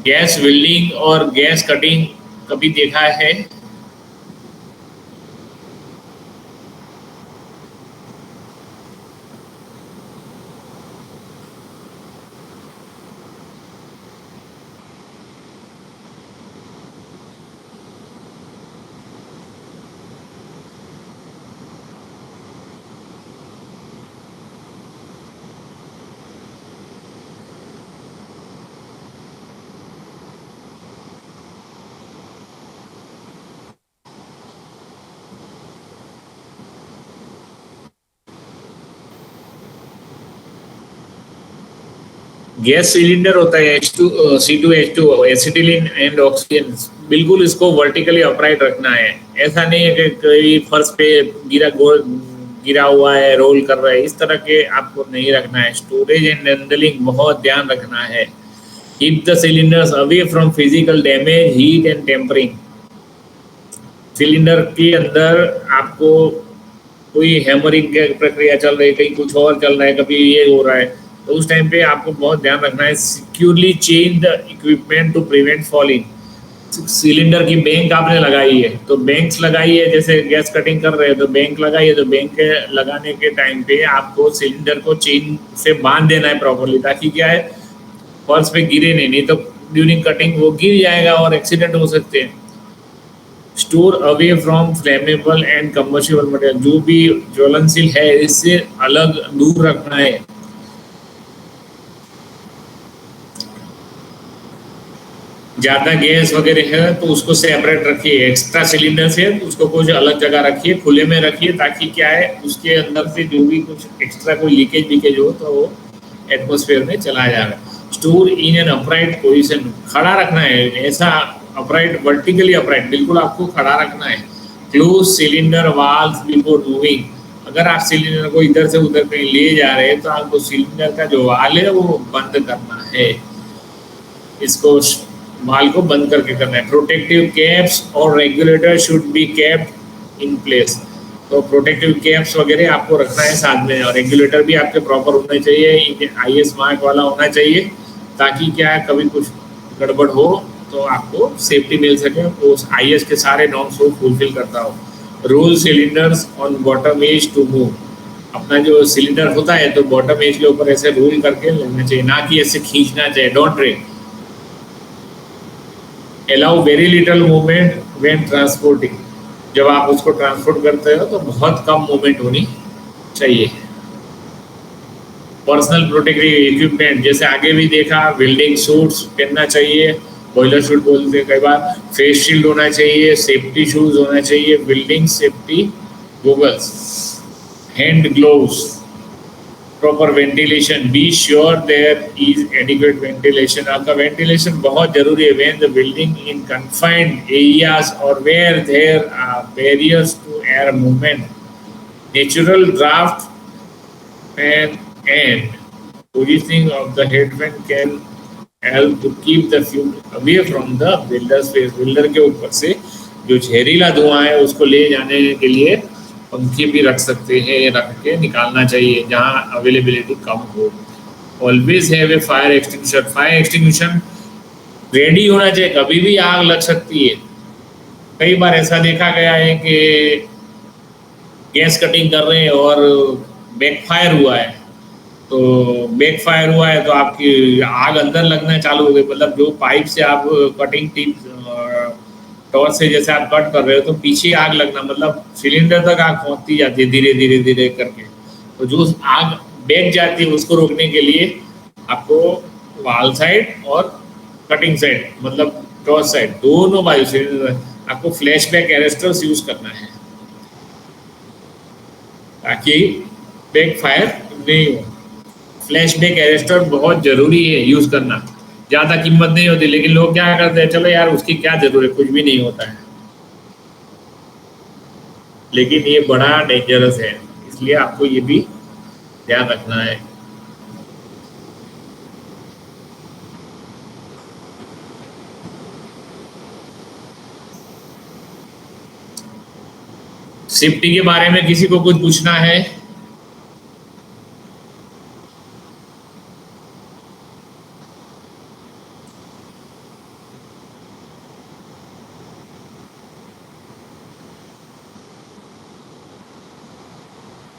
गैस वेल्डिंग और गैस कटिंग कभी देखा है? गैस सिलेंडर होता है C2H2 एसिटिलीन एंड ऑक्सीजन, बिल्कुल इसको वर्टिकली अपराइट रखना है। ऐसा नहीं है कि कोई फर्श पे गिरा हुआ है, रोल कर रहा है, इस तरह के आपको नहीं रखना है। स्टोरेज एंड हैंडलिंग बहुत ध्यान रखना है। Keep the cylinders away from physical damage, heat and tempering. Cylinder के अंदर आपको कोई हैमरिंग की प्रक्रिया चल रही है, कहीं कुछ और चल रहा है, कभी ये हो रहा है, तो उस टाइम पे आपको बहुत ध्यान रखना है। Securely change the equipment to prevent falling. Cylinder की बैंक आपने लगाई है तो बैंक्स लगाई है, जैसे गैस कटिंग कर रहे हैं तो बैंक लगाई है, तो बैंक के लगाने के टाइम पे आपको सिलेंडर को चेन से बांध देना है प्रॉपरली, ताकि क्या है फर्श पे गिरे नहीं तो ड्यूरिंग कटिंग वो गिर जाएगा और एक्सीडेंट हो सकते हैं। Store away from flammable and combustible material, जो भी ज्वलनशील है इससे अलग दूर रखना है। ज़्यादा गैस वगैरह है तो उसको सेपरेट रखिए, एक्स्ट्रा सिलेंडर से उसको कुछ अलग जगह रखिए, खुले में रखिए, ताकि क्या है उसके अंदर से जो भी कुछ एक्स्ट्रा कोई लीकेज हो तो वो एटमॉस्फेयर में चला जाएगा। Store in an upright position, खड़ा रखना है, ऐसा अपराइट, वर्टिकली अपराइट, बिल्कुल आपको खड़ा रखना है। Close cylinder valves before moving, अगर आप सिलेंडर को इधर से उधर कहीं ले जा रहे हैं तो आपको सिलेंडर का जो वाल है वो बंद करना है, इसको वाल को बंद करके करना है। प्रोटेक्टिव कैप्स और regulator should be kept in place, तो प्रोटेक्टिव कैप्स वगैरह आपको रखना है साथ में, और रेगुलेटर भी आपके प्रॉपर होने चाहिए, IS मार्क वाला होना चाहिए, ताकि क्या है कभी कुछ गड़बड़ हो तो आपको सेफ्टी मिल सके, वो IS के सारे नॉर्म्स को फुलफिल करता हो। Roll cylinders on bottom edge to move, अपना जो सिलेंडर होता है तो बॉटम एज के ऊपर ऐसे रोल करके लेना चाहिए, ना कि ऐसे खींचना चाहिए। Don't drag. Allow very little movement when transporting, जब आप उसको ट्रांसपोर्ट करते हो तो बहुत कम मूवमेंट होनी चाहिए। पर्सनल प्रोटेक्टिव इक्विपमेंट, जैसे आगे भी देखा, वेल्डिंग सूट्स पहनना चाहिए, बॉयलर शूट बोलते हैं कई बार, फेस शील्ड होना चाहिए, सेफ्टी शूज होना चाहिए, building safety goggles, hand gloves, proper ventilation, be sure there is adequate ventilation. आपका वेंटिलेशन बहुत जरूरी है when the building in confined areas और where there are barriers to air movement, natural draught and positioning of the head fan can help to keep the fume away from the builder space। Builder के ऊपर से जो जहरीला धुआं है उसको ले जाने के लिए पंखे भी रख सकते हैं, रख के निकालना चाहिए जहां अवेलेबिलिटी कम हो। Always have a fire extinguisher, fire extinguisher ready होना चाहिए, कभी भी आग लग सकती है। कई बार ऐसा देखा गया है कि गैस कटिंग कर रहे हैं और बैकफायर हुआ है, तो बैकफायर हुआ है तो आपकी आग अंदर लगना चालू हो गई, मतलब जो पाइप से आप कटिंग टिप टॉर्च से जैसे आप कट कर रहे हो तो पीछे आग लगना, मतलब सिलेंडर तक आग पहुंचती जाती है धीरे धीरे धीरे करके। तो जो आग बैठ जाती है उसको रोकने के लिए आपको वाल साइड और कटिंग साइड, मतलब टॉर्च साइड, दोनों बाजू से आपको फ्लैशबैक एरेस्टर्स यूज करना है ताकि बैकफायर नहीं हो। फ्लैशबैक एरेस्टर बहुत जरूरी है यूज करना, ज़्यादा कीमत नहीं होती, लेकिन लोग क्या करते हैं, चलो यार उसकी क्या जरूरत है, कुछ भी नहीं होता है, लेकिन ये बड़ा डेंजरस है, इसलिए आपको ये भी ध्यान रखना है। सेफ्टी के बारे में किसी को कुछ पूछना है?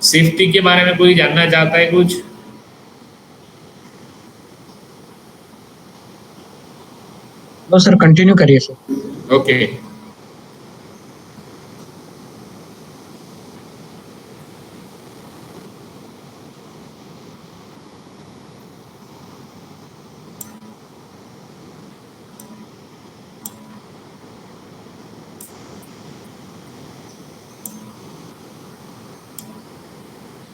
सेफ्टी के बारे में कोई जानना चाहता है कुछ? नो सर, कंटिन्यू करिए sir. Okay.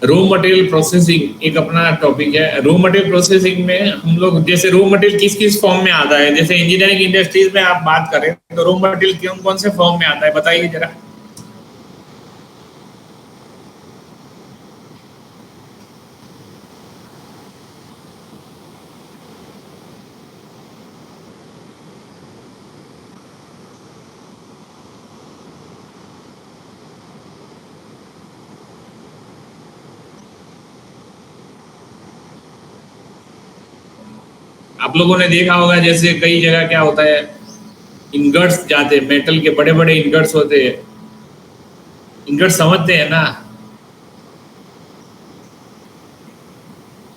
Raw material processing एक अपना टॉपिक है। रॉ मटेरियल प्रोसेसिंग में हम लोग जैसे रॉ मटेरियल किस किस फॉर्म में आता है, जैसे इंजीनियरिंग इंडस्ट्रीज में आप बात करें तो रॉ मटेरियल कौन कौन से फॉर्म में आता है बताइए जरा। आप लोगों ने देखा होगा जैसे कई जगह क्या होता है, इनगट्स जाते हैं, मेटल के बड़े बड़े इनगट्स होते हैं, इनगट समझते हैं ना,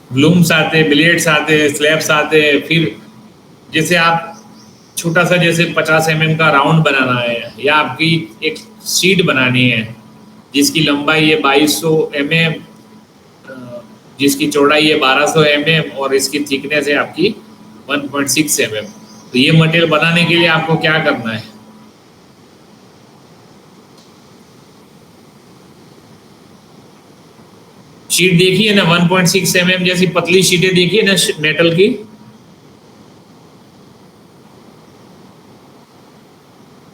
ब्लूम्स आते हैं, बिलेट्स आते हैं, स्लैब्स आते हैं। फिर जैसे आप छोटा सा जैसे 50 mm का राउंड बनाना है या आपकी एक शीट बनानी है जिसकी लंबाई है 2200 mm, जिसकी चौड़ाई है 1200 mm और इसकी थिकनेस है आपकी 1.6 mm। तो ये मटेरियल बनाने के लिए आपको क्या करना है, शीट देखिए ना 1.6 mm जैसी पतली शीटें देखिए ना मेटल की,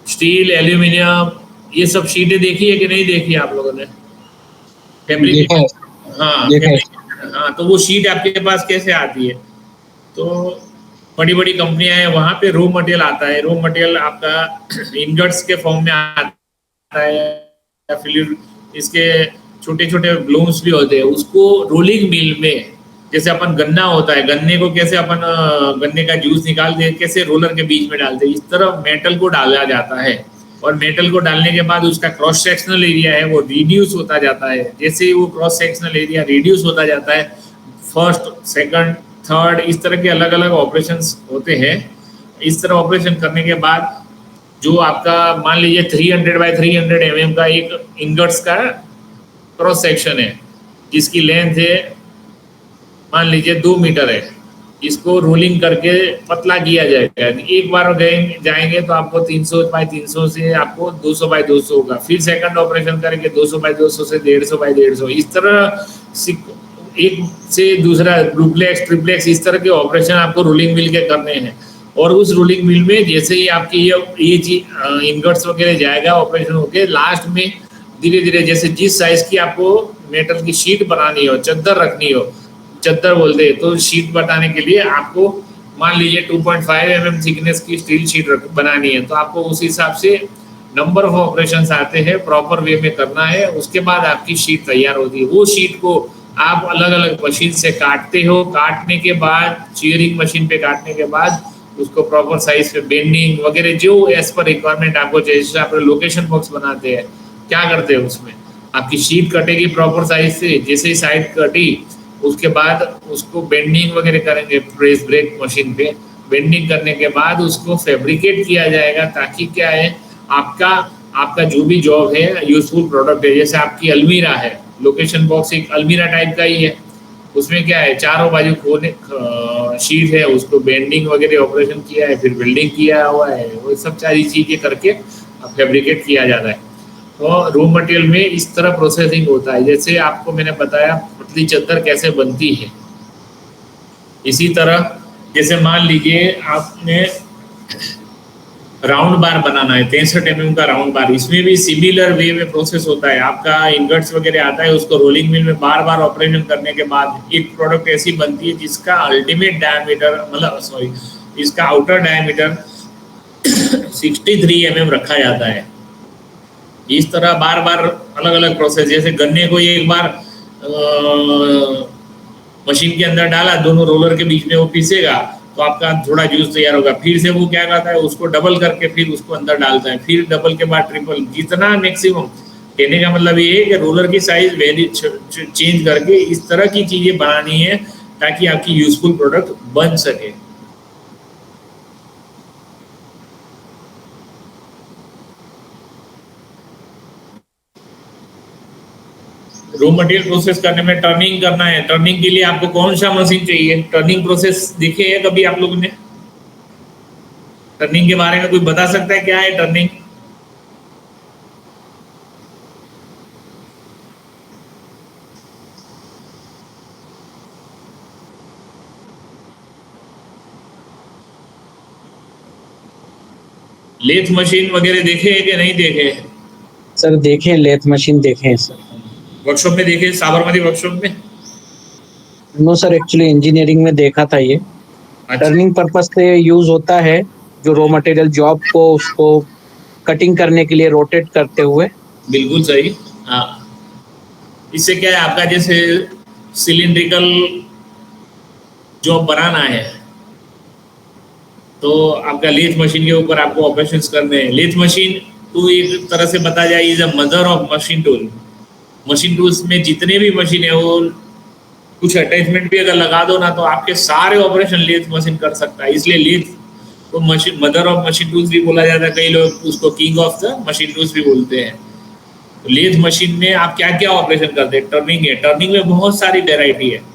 स्टील, एल्यूमिनियम, ये सब शीटें देखी है कि नहीं देखी आप लोगों ने? फैब्रिक, हाँ हाँ, तो वो शीट आपके पास कैसे आती है? तो बड़ी बड़ी कंपनियां हैं वहां पे रॉ मटेरियल आता है, रॉ मटेरियल आपका इनगट्स के फॉर्म में आता है या फिर इसके छोटे छोटे ब्लूम्स भी होते हैं, उसको रोलिंग मिल में, जैसे अपन गन्ना होता है, गन्ने को कैसे अपन गन्ने का जूस निकालते हैं, कैसे रोलर के बीच में डालते हैं, इस तरह मेटल को डाला जाता है। और मेटल को डालने के बाद उसका क्रॉस सेक्शनल एरिया है वो रिड्यूस होता जाता है। जैसे ही वो क्रॉस सेक्शनल एरिया रिड्यूस होता जाता है, फर्स्ट, सेकंड, थर्ड, इस तरह के अलग अलग ऑपरेशंस होते हैं। इस तरह ऑपरेशन करने के बाद जो आपका मान लीजिए 300 बाय 300 mm का एक इनगट्स का क्रॉस सेक्शन है जिसकी लेंथ है मान लीजिए 2 मीटर है, इसको रोलिंग करके पतला किया जाएगा। एक बार जाएंगे तो आपको 300 बाई 300 से आपको 200 बाई 200 होगा। फिर सेकंड ऑपरेशन करेंगे 200 बाई 200 से 150 बाई 150। इस तरह एक से दूसरा डुप्लेक्स ट्रिप्लेक्स इस तरह के ऑपरेशन आपको रोलिंग मिल के करने हैं। और उस रोलिंग मिल में जैसे ही आपकी ये चीज इनगट्स वगैरह जाएगा ऑपरेशन होके, लास्ट में धीरे धीरे जैसे जिस साइज की आपको मेटल की शीट बनानी हो, चद्दर रखनी हो, चद्दर बोलते हैं, तो शीट बनाने के लिए आपको मान लीजिए 2.5 mm थिकनेस की स्टील शीट बनानी है, तो आपको उस हिसाब से नंबर ऑफ ऑपरेशंस आते हैं, प्रॉपर वे में करना है। उसके बाद आपकी शीट तैयार होती है। वो शीट को आप अलग अलग मशीन से काटते हो, काटने के बाद चीयरिंग मशीन पे काटने के बाद उसको प्रॉपर साइज पे बेंडिंग वगैरह जो एज पर रिक्वायरमेंट आपको, जैसे आप लोकेशन बॉक्स बनाते हैं, क्या करते हैं उसमें आपकी शीट कटेगी प्रॉपर साइज से। जैसे ही साइड कटी उसके बाद उसको बेंडिंग वगैरह करेंगे प्रेस ब्रेक मशीन पे। बेंडिंग करने के बाद उसको फैब्रिकेट किया जाएगा, ताकि क्या है आपका जो भी जॉब है यूजफुल प्रोडक्ट है। जैसे आपकी अलमीरा है, लोकेशन बॉक्स एक अलमीरा टाइप का ही है, उसमें क्या है चारों बाजू खोने शीट है, उसको बेंडिंग वगैरह ऑपरेशन किया है, फिर बिल्डिंग किया हुआ है, वो सब सारी चीज़ें करके फैब्रिकेट किया जाता है। तो रॉ मटेरियल में इस तरह प्रोसेसिंग होता है। जैसे आपको मैंने बताया पतली चद्दर कैसे बनती है, इसी तरह जैसे मान लीजिए आपने राउंड बार बनाना है, 63 mm का राउंड बार, इसमें भी सिमिलर वे में प्रोसेस होता है। आपका इनगट्स वगैरह आता है, उसको रोलिंग मिल में बार बार ऑपरेशन करने के बाद एक प्रोडक्ट ऐसी बनती है जिसका अल्टीमेट डायमीटर इसका आउटर डायमीटर 63 mm रखा जाता है। इस तरह बार बार अलग अलग प्रोसेस, जैसे गन्ने को एक बार मशीन के अंदर डाला, दोनों रोलर के बीच में वो पीसेगा तो आपका थोड़ा जूस तैयार होगा। फिर से वो क्या करता है, उसको डबल करके फिर उसको अंदर डालता है, फिर डबल के बाद ट्रिपल, जितना मैक्सिमम। कहने का मतलब ये है कि रोलर की साइज वेरी चेंज करके इस तरह की चीजें बनानी है ताकि आपकी यूजफुल प्रोडक्ट बन सके। रॉ मटेरियल प्रोसेस करने में टर्निंग करना है। टर्निंग के लिए आपको कौन सा मशीन चाहिए? टर्निंग प्रोसेस देखे है कभी आप लोगों ने? टर्निंग के बारे में कोई बता सकता है क्या है टर्निंग? लेथ मशीन वगैरह देखे है कि नहीं देखे? सर देखे, लेथ मशीन देखे हैं सर। वर्कशॉप में देखे, साबरमती वर्कशॉप में? नो सर, एक्चुअली इंजीनियरिंग में देखा था ये। अच्छा। टर्निंग पर्पस से यूज होता है, जो रॉ मटेरियल जॉब को उसको कटिंग करने के लिए रोटेट करते हुए। बिल्कुल सही। हाँ, इससे क्या है आपका जैसे सिलिंड्रिकल जॉब बनाना है तो आपका लेथ मशीन के ऊपर आपको ऑपरेशंस करने हैं। लेथ मशीन तो एक तरह से बता जाए is a mother of machine tool. Machine tools में जितने भी मशीन है वो कुछ अटैचमेंट भी अगर लगा दो ना तो आपके सारे ऑपरेशन लेथ मशीन कर सकता है। इसलिए लेथ को machine mother of machine tools भी बोला जाता है। कई लोग उसको king of the machine tools भी बोलते हैं। तो लेथ मशीन में आप क्या क्या ऑपरेशन करते हैं? टर्निंग है। टर्निंग में बहुत सारी वेराइटी है।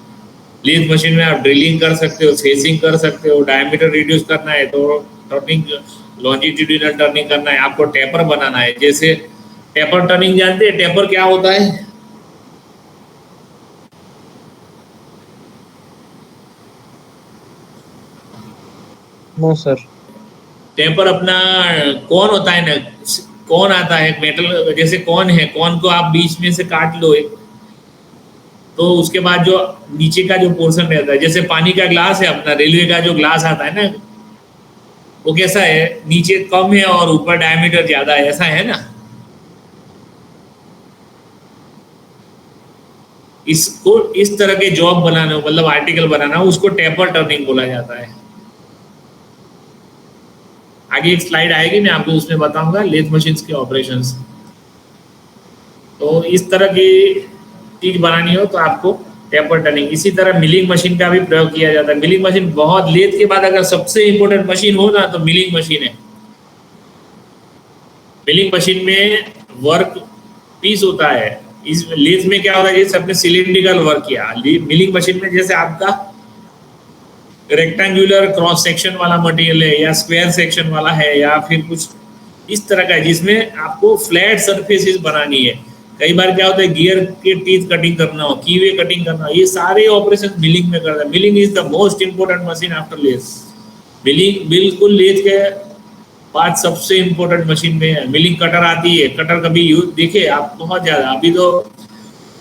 लेथ मशीन में आप ड्रिलिंग कर सकते हो, फेसिंग कर सकते हो, डायमीटर रिड्यूस करना है तो टर्निंग, लॉन्जिट्यूडिनल टर्निंग करना है, आपको टेपर बनाना है। जैसे टेपर टर्निंग जानते हैं? टेपर क्या होता है? No sir. टेपर अपना कौन होता है ना, कौन आता है मेटल, जैसे कौन है, कौन को आप बीच में से काट लो एक, तो उसके बाद जो नीचे का जो पोर्शन रहता है, जैसे पानी का ग्लास है अपना, रेलवे का जो ग्लास आता है ना, वो कैसा है, नीचे कम है और ऊपर डायमीटर ज्यादा है, ऐसा है ना। इसको इस तरह के जॉब बनाना मतलब आर्टिकल बनाना, उसको टेपर टर्निंग बोला जाता है। आगे एक स्लाइड आएगी, मैं आपको उसमें बताऊंगा लेथ मशीन्स के ऑपरेशंस। तो इस तरह की चीज बनानी हो तो आपको टेपर टर्निंग। इसी तरह मिलिंग मशीन का भी प्रयोग किया जाता है। मिलिंग मशीन बहुत, लेथ के बाद अगर सबसे इंपॉर्टेंट मशीन हो ना तो मिलिंग मशीन है। मिलिंग मशीन में वर्क पीस होता है, इस लेथ में क्या होता है, जैसे आपने सिलिंड्रिकल वर्क किया, मिलिंग मशीन में जैसे आपका रेक्टेंगुलर क्रॉस सेक्शन वाला मटेरियल है या स्क्वायर सेक्शन वाला है या फिर कुछ इस तरह का है जिसमें आपको फ्लैट सरफेसेस बनानी है। कई बार क्या होता है गियर के टीथ कटिंग करना हो, कीवे कटिंग करना हो, ये सारे ऑपरेशन मिलिंग में करता है। Milling is the most important machine after lathe. Milling बिल्कुल लेथ के बाद सबसे इंपॉर्टेंट मशीन में है। मिलिंग कटर आती है, कटर कभी यूज देखिए आप बहुत ज़्यादा, अभी तो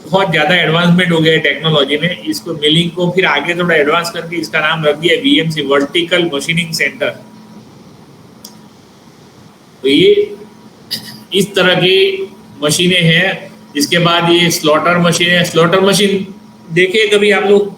बहुत ज़्यादा एडवांसमेंट हो गया है टेक्नोलॉजी में। इसको मिलिंग को फिर आगे थोड़ा एडवांस करके इसका नाम रख दिया वीएमसी, वर्टिकल मशीनिंग सेंटर। तो ये इस तरह की मशीनें हैं। इसके बाद ये स्लॉटर मशीन है। स्लॉटर मशीन देखिए कभी आप लोग,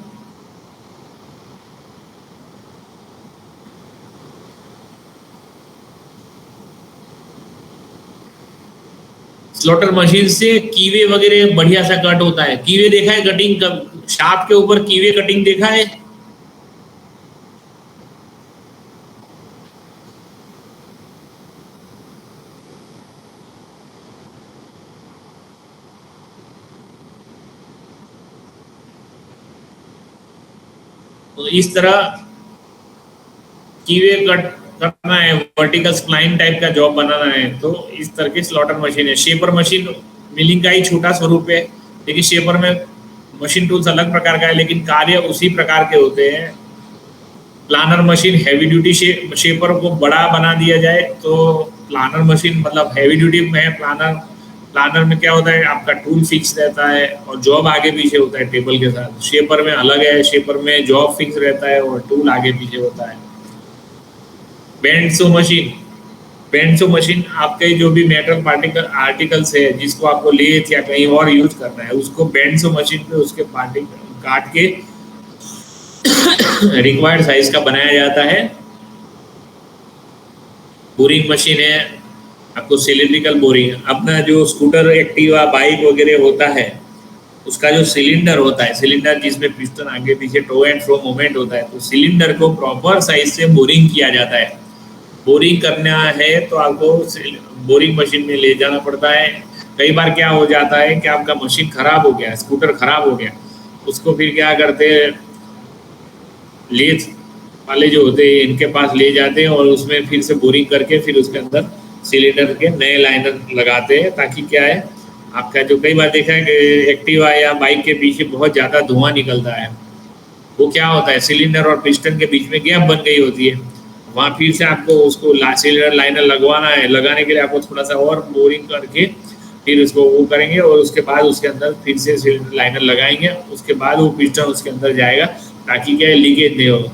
स्लॉटर मशीन से कीवे वगैरह बढ़िया सा कट होता है। कीवे देखा है कटिंग, शार्प के ऊपर कीवे कटिंग देखा है? तो इस तरह कीवे कट करना है, वर्टिकल स्प्लाइन टाइप का जॉब बनाना है, तो इस तरह की स्लॉटर मशीन है। शेपर मशीन मिलिंग का ही छोटा स्वरूप है, लेकिन शेपर में मशीन टूल्स अलग प्रकार का है लेकिन कार्य उसी प्रकार के होते हैं। Planer machine heavy duty shaper को बड़ा बना दिया जाए तो प्लानर मशीन मतलब हैवी ड्यूटी में है। प्लानर में क्या होता है आपका टूल फिक्स रहता है और जॉब आगे पीछे होता है टेबल के साथ। शेपर में अलग है, शेपर में जॉब फिक्स रहता है और टूल आगे पीछे होता है। बेंडसो मशीन आपके जो भी मेटल आर्टिकल्स है जिसको आपको लेथ या कहीं और यूज करना है, उसको बेंडसो मशीन पे उसके पार्टिकल काट के रिक्वायर्ड साइज का बनाया जाता है। बोरिंग मशीन है, आपको सिलिंड्रिकल बोरिंग। अपना जो स्कूटर, एक्टिवा, बाइक वगैरह होता है उसका जो सिलेंडर होता है, सिलेंडर जिसमें पिस्टन आगे पीछे टो एंड फ्रो मूवमेंट होता है, तो सिलेंडर को प्रॉपर साइज से बोरिंग किया जाता है। बोरिंग करना है तो आपको बोरिंग मशीन में ले जाना पड़ता है। कई बार क्या हो जाता है कि आपका मशीन खराब हो गया, स्कूटर खराब हो गया, उसको फिर क्या करते हैं लेथ वाले जो होते हैं इनके पास ले जाते हैं और उसमें फिर से बोरिंग करके फिर उसके अंदर सिलेंडर के नए लाइनर लगाते हैं, ताकि क्या है आपका जो कई बार देखा है कि एक्टिवा या बाइक के पीछे बहुत ज़्यादा धुआं निकलता है, वो क्या होता है सिलेंडर और पिस्टन के बीच में गैप बन गई होती है। वहाँ फिर से आपको उसको सिलेंडर लाइनर लगवाना है। लगाने के लिए आपको थोड़ा सा और बोरिंग करके फिर उसको वो करेंगे और उसके बाद उसके अंदर फिर से सिलेंडर लाइनर लगाएंगे। उसके बाद वो पिस्टन उसके अंदर जाएगा ताकि क्या लीकेज नहीं होगा।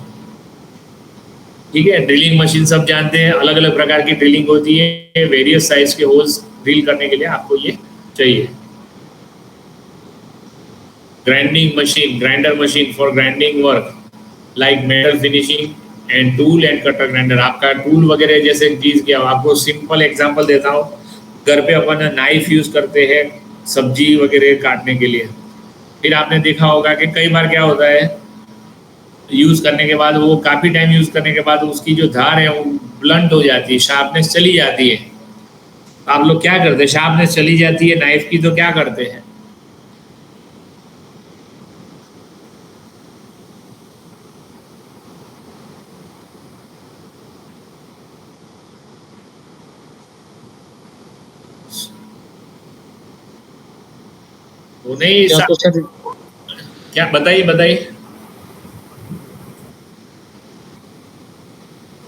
ठीक है। ड्रिलिंग मशीन सब जानते हैं, अलग अलग प्रकार की ड्रिलिंग होती है। वेरियस साइज के होल्स ड्रिल करने के लिए आपको ये चाहिए। Grinding machine, grinder machine for grinding work like metal finishing and tool end cutter grinder. आपका टूल वगैरह जैसे चीज़ क्या, आपको सिंपल एग्जांपल देता हूँ। घर पे अपन नाइफ यूज़ करते हैं सब्जी वगैरह काटने के लिए। फिर आपने देखा होगा कि कई बार क्या होता है यूज़ करने के बाद, वो काफ़ी टाइम यूज़ करने के बाद उसकी जो धार है वो ब्लंट हो जाती है, शार्पनेस चली जाती है। आप लोग क्या करते हैं, शार्पनेस चली जाती है नाइफ की तो क्या करते हैं, वो नहीं या तो सर क्या बताइए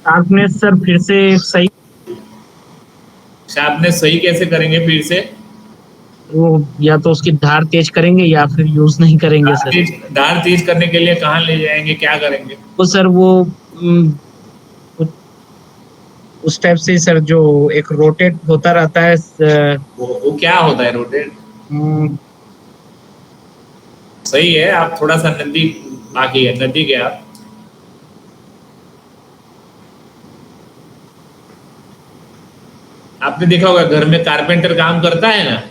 शार्पनेस सर फिर से सही, शार्पनेस सही कैसे करेंगे फिर से? वो या तो उसकी धार तेज करेंगे या फिर यूज नहीं करेंगे सर। धार तेज करने के लिए कहाँ ले जाएंगे, क्या करेंगे? तो सर वो उस टाइप से सर जो एक रोटेट होता रहता है वो क्या होता है रोटेट? सही है, आप थोड़ा सा नजदीक बाकी है, नजदीक है आप। आपने देखा होगा घर में कारपेंटर काम करता है ना,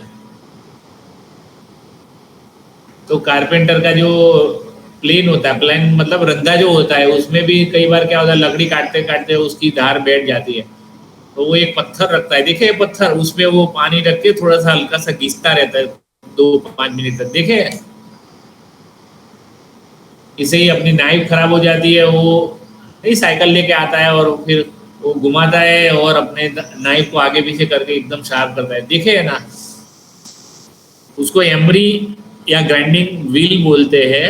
तो कारपेंटर का जो प्लेन होता है, प्लेन मतलब रंधा जो होता है, उसमें भी कई बार क्या होता है लकड़ी काटते काटते उसकी धार बैठ जाती है, तो वो एक पत्थर रखता है, देखिए पत्थर, उसमें वो पानी रख के थोड़ा सा हल्का सा घिसता रहता है 2-5 मिनट तक देखे। इसे ही अपनी नाइफ खराब हो जाती है, वो नहीं साइकिल लेके आता है और फिर वो घुमाता है और अपने नाइफ को आगे पीछे करके एकदम शार्प करता है, देखे है ना। उसको एमरी या ग्राइंडिंग व्हील बोलते हैं।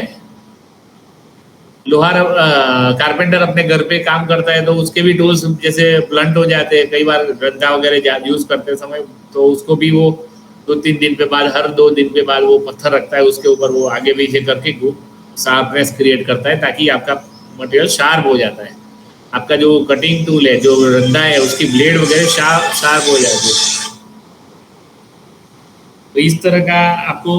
लोहार कारपेंटर अपने घर पे काम करता है तो उसके भी टूल्स जैसे ब्लंट हो जाते हैं कई बार रद्दा वगैरह यूज करते समय, तो उसको भी वो 2-3 दिन पे बाद, हर 2 दिन पे बाद वो पत्थर रखता है उसके ऊपर, वो आगे पीछे करके शार्पनेस क्रिएट करता है ताकि आपका मटेरियल शार्प हो जाता है। आपका जो कटिंग टूल है, जो रद्दा है, उसकी ब्लेड वगैरह शार्प हो जाती है। तो इस तरह का आपको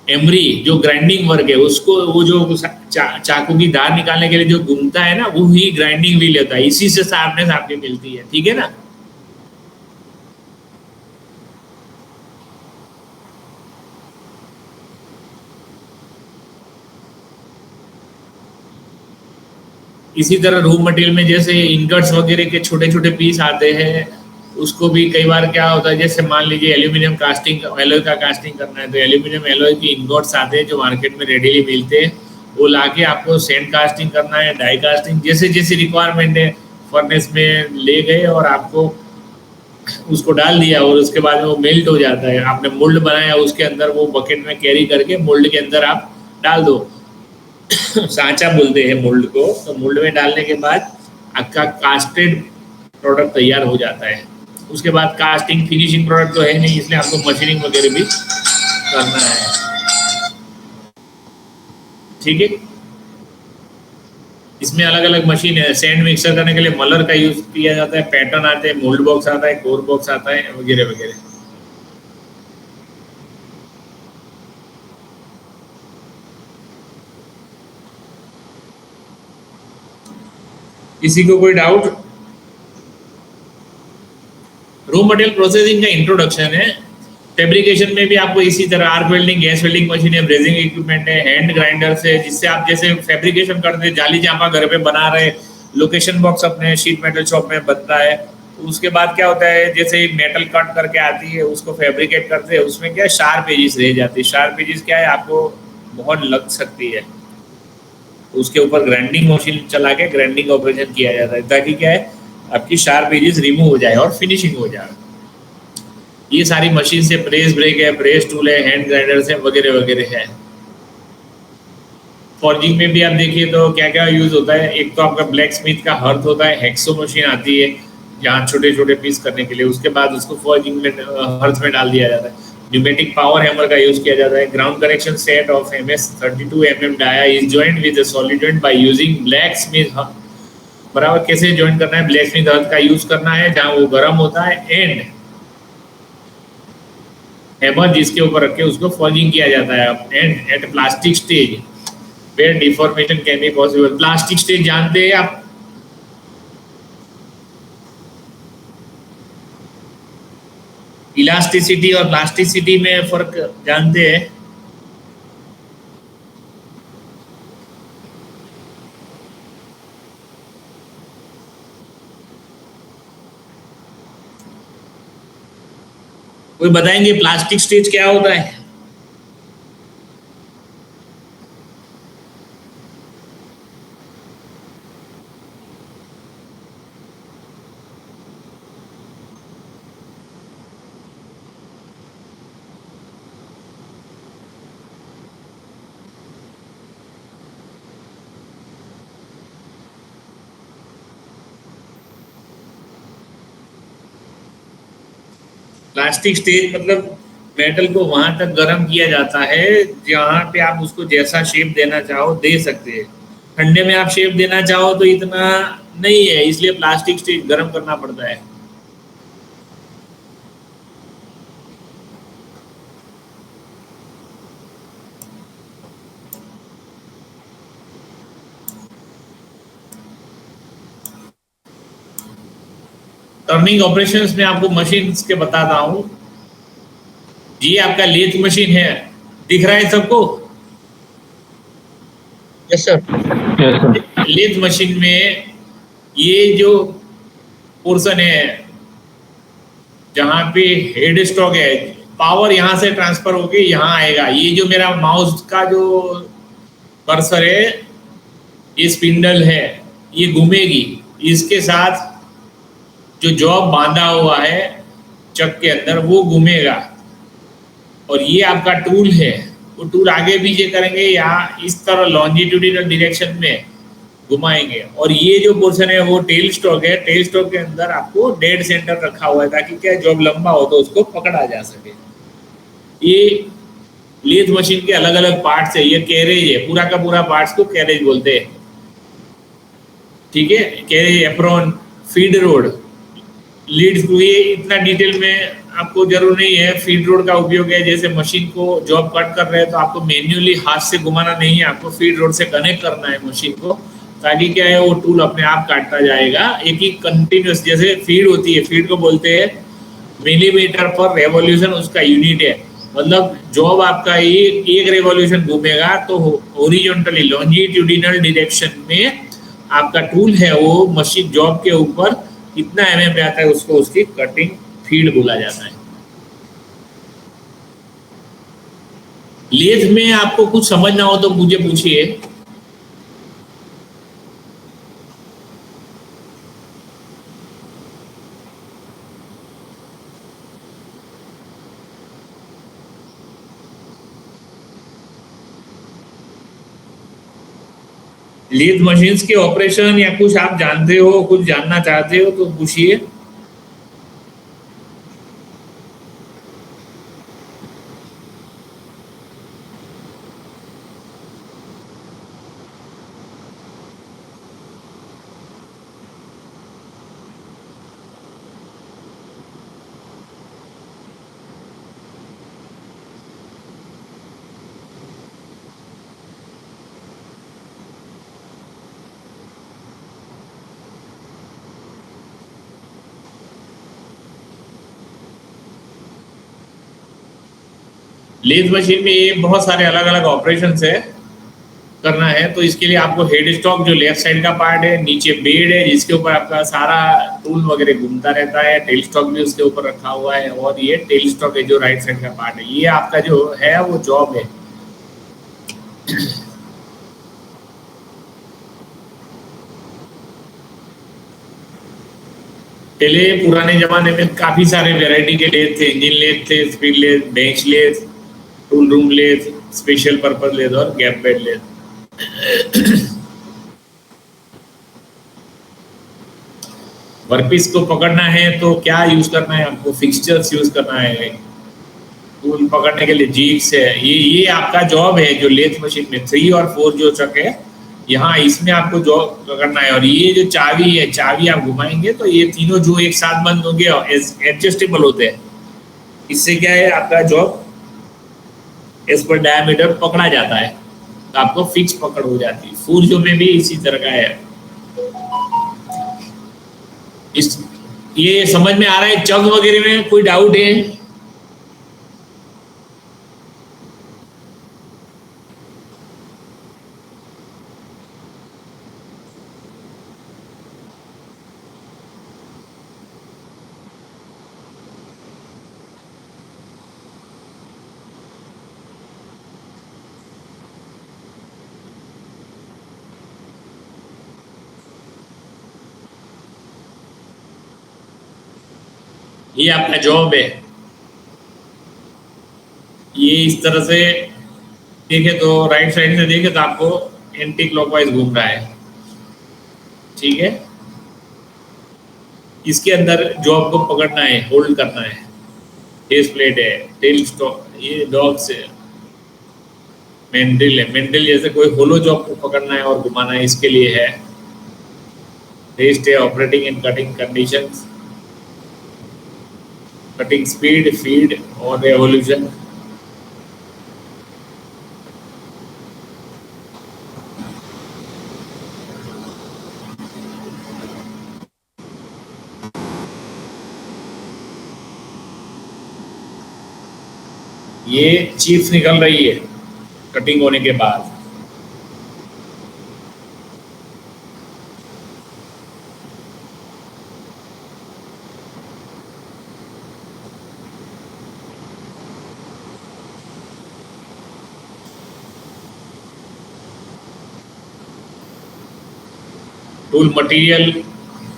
एमरी जो ग्राइंडिंग वर्क है उसको, वो जो चाकू की धार निकालने के लिए जो घूमता है ना, वो ही ग्राइंडिंग व्हील होता है। इसी से शार्पनेस आपकी मिलती है, ठीक है ना। इसी तरह रॉ मटेरियल में जैसे इनगट्स वगैरह के छोटे छोटे पीस आते हैं, उसको भी कई बार क्या होता है, जैसे मान लीजिए एल्यूमिनियम कास्टिंग, एलॉय का कास्टिंग करना है तो एल्यूमिनियम एलॉय की इनगोट्स आते हैं जो मार्केट में रेडीली मिलते हैं, वो लाके आपको सैंड कास्टिंग करना है, डाई कास्टिंग, जैसे जैसी रिक्वायरमेंट है फर्नेस में ले गए और आपको उसको डाल दिया और उसके बाद में वो मेल्ट हो जाता है। आपने मोल्ड बनाया, उसके अंदर वो बकेट में कैरी करके मोल्ड के अंदर आप डाल दो सांचा बोलते हैं मोल्ड को। तो मोल्ड में डालने के बाद आपका कास्टेड प्रोडक्ट तैयार हो जाता है। उसके बाद कास्टिंग फिनिशिंग प्रोडक्ट तो है नहीं, इसलिए आपको मशीनिंग वगैरह भी करना है, ठीक है। इसमें अलग अलग मशीन है। सैंड मिक्सर करने के लिए मलर का यूज किया जाता है, पैटर्न आते हैं, मोल्ड बॉक्स आता है, कोर बॉक्स आता है, वगैरह वगैरह। किसी को कोई डाउट? रॉ मटेरियल प्रोसेसिंग का इंट्रोडक्शन है। फैब्रिकेशन में भी आपको इसी तरह arc welding, gas welding machine है, ब्रेजिंग इक्विपमेंट है, हैंड ग्राइंडर्स है, जिससे आप जैसे फैब्रिकेशन करते हैं, जाली चांपा घर पे बना रहे, लोकेशन बॉक्स अपने शीट मेटल शॉप में बनता है। उसके बाद क्या होता है, जैसे मेटल कट करके आती है उसको फैब्रिकेट करते हैं, उसमें क्या शार्प एजेस रह जाती है। शार्प एजेस क्या है, आपको बहुत लग सकती है, उसके ऊपर ग्राइंडिंग मशीन चला के ग्राइंडिंग ऑपरेशन किया जाता है ताकि क्या है आपकी शार्प एजेस रिमूव हो जाए और फिनिशिंग हो जाए। ये सारी मशीन से प्रेस ब्रेक है, प्रेस टूल है, हैंड ग्राइंडर्स है, वगैरह वगैरह है। फॉर्जिंग में भी आप देखिए तो क्या क्या यूज होता है। एक तो आपका ब्लैक स्मिथ का हर्थ होता है, हेक्सो मशीन आती है जहाँ छोटे छोटे पीस करने के लिए, उसके बाद उसको फॉर्जिंग में हर्थ में डाल दिया जाता है। न्यूमेटिक पावर हैमर का यूज किया जाता है। Ground connection set of MS 32 mm dia is joint with solid joint by using blacksmith. बराबर कैसे ज्वाइन करना है, ब्लैक स्मिथ हर्थ का यूज करना है जहाँ वो गर्म होता है, एंड हैमर जिसके ऊपर रख के उसको फॉर्जिंग किया जाता है। And at plastic stage where deformation can be possible. Plastic stage जानते हैं आप, इलास्टिसिटी और प्लास्टिसिटी में फर्क जानते हैं। कोई बताएंगे प्लास्टिक स्टेज क्या होता है? प्लास्टिक स्टेज मतलब मेटल को वहां तक गर्म किया जाता है जहां पे आप उसको जैसा शेप देना चाहो दे सकते हैं। ठंडे में आप शेप देना चाहो तो इतना नहीं है, इसलिए प्लास्टिक स्टेज गर्म करना पड़ता है। टर्निंग ऑपरेशंस में आपको मशीन्स के बताता हूं। ये आपका लेथ मशीन है, दिख रहा है सबको? Yes sir. लेथ मशीन में ये जो पोर्शन है जहां पे हेड स्टॉक है, पावर यहाँ से ट्रांसफर होके यहाँ आएगा। ये जो मेरा माउस का जो कर्सर है, ये स्पिंडल है, ये घूमेगी, इसके साथ जो जॉब बांधा हुआ है चक के अंदर वो घूमेगा, और ये आपका टूल है, वो टूल आगे पीछे करेंगे या इस तरह लॉन्जिट्यूडिनल डायरेक्शन में घुमाएंगे। और ये जो पोर्शन है वो टेल स्टॉक है, टेल स्टॉक के अंदर आपको डेड सेंटर रखा हुआ है ताकि क्या जॉब लंबा हो तो उसको पकड़ा जा सके। ये लेथ मशीन के अलग अलग पार्ट्स है, ये कैरेज है, पूरा का पूरा पार्ट्स को कैरेज बोलते हैं, ठीक है। Carriage, apron, feed rod, lead screw, ये इतना डिटेल में आपको जरूर नहीं है। फीड रोड का उपयोग है जैसे मशीन को जॉब कट कर रहे हैं तो आपको मैन्युअली हाथ से घुमाना नहीं है, आपको फीड रोड से कनेक्ट करना है मशीन को, ताकि क्या है वो टूल अपने आप काटता जाएगा एक ही कंटिन्यूस। जैसे फीड होती है, फीड को बोलते हैं मिलीमीटर पर रेवोल्यूशन, उसका यूनिट है। मतलब जॉब आपका एक रेवोल्यूशन घूमेगा तो हॉरिजॉन्टली लॉन्जिट्यूडिनल डायरेक्शन में आपका टूल है वो मशीन जॉब के ऊपर कितना एमएम पे आता है उसको उसकी कटिंग फीड बोला जाता है। लेथ में आपको कुछ समझना हो तो मुझे पूछिए। लेथ मशीन्स के ऑपरेशन या कुछ आप जानते हो, कुछ जानना चाहते हो तो पूछिए। लेथ मशीन में ये बहुत सारे अलग अलग ऑपरेशंस है करना है, तो इसके लिए आपको हेड स्टॉक जो लेफ्ट साइड का पार्ट है, नीचे बेड है जिसके ऊपर आपका सारा टूल वगैरह घूमता रहता है, टेल स्टॉक भी उसके ऊपर रखा हुआ है, और ये टेल स्टॉक है जो राइट साइड का पार्ट है, ये आपका जो है वो जॉब है। पहले पुराने जमाने में काफी सारे वेराइटी के लेथ थे, इंजन लेथ थे, speed lathe, bench lathe, tool room lathe, special purpose lathe और गैप बेड लेथ। वर्कपीस को पकड़ना है तो क्या यूज करना है आपको? फिक्सचर्स यूज करना है। टूल पकड़ने के लिए जिग्स है, ये आपका जॉब है जो लेथ मशीन में 3 और 4 जो चक है यहाँ इसमें आपको जॉब करना है। और ये जो चाबी है, चाबी आप घुमाएंगे तो ये तीनों जो एक साथ बंद होंगे एडजस्टेबल होते हैं। इससे क्या है आपका जॉब इस पर डायमीटर पकड़ा जाता है तो आपको फिक्स पकड़ हो जाती है। फूर्जो में भी इसी तरह का है। ये समझ में आ रहा है? चक वगैरह में कोई डाउट है? ये आपका जॉब है। ये इस तरह से देखे तो राइट साइड से देखे तो आपको एंटी क्लॉकवाइज घूम रहा है, ठीक है। इसके अंदर जॉब को पकड़ना है, होल्ड करना है। फेस प्लेट है, टेल स्टॉक, ये डॉग्स है, मैंडल है। मैंडल जैसे कोई होलो जॉब को पकड़ना है और घुमाना है, इसके लिए है। रेस्ट है, operating in cutting conditions, cutting speed, feed और रेवोल्यूशन। ये चीफ निकल रही है कटिंग होने के बाद। टूल मटेरियल,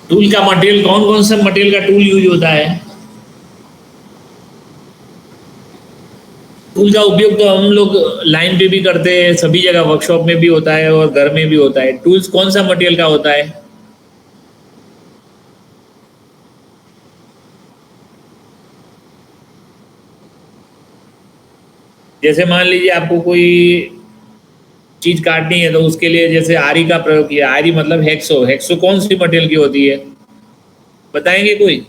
टूल का मटेरियल, कौन कौन सा मटेरियल का टूल यूज होता है? टूल का उपयोग तो हम लोग लाइन पे भी करते हैं, सभी जगह वर्कशॉप में भी होता है और घर में भी होता है। टूल्स कौन सा मटेरियल का होता है? जैसे मान लीजिए आपको कोई चीज काटनी है तो उसके लिए जैसे आरी का प्रयोग किया, आरी मतलब हेक्सो, हेक्सो कौन सी मटेरियल की होती है, बताएंगे कोई?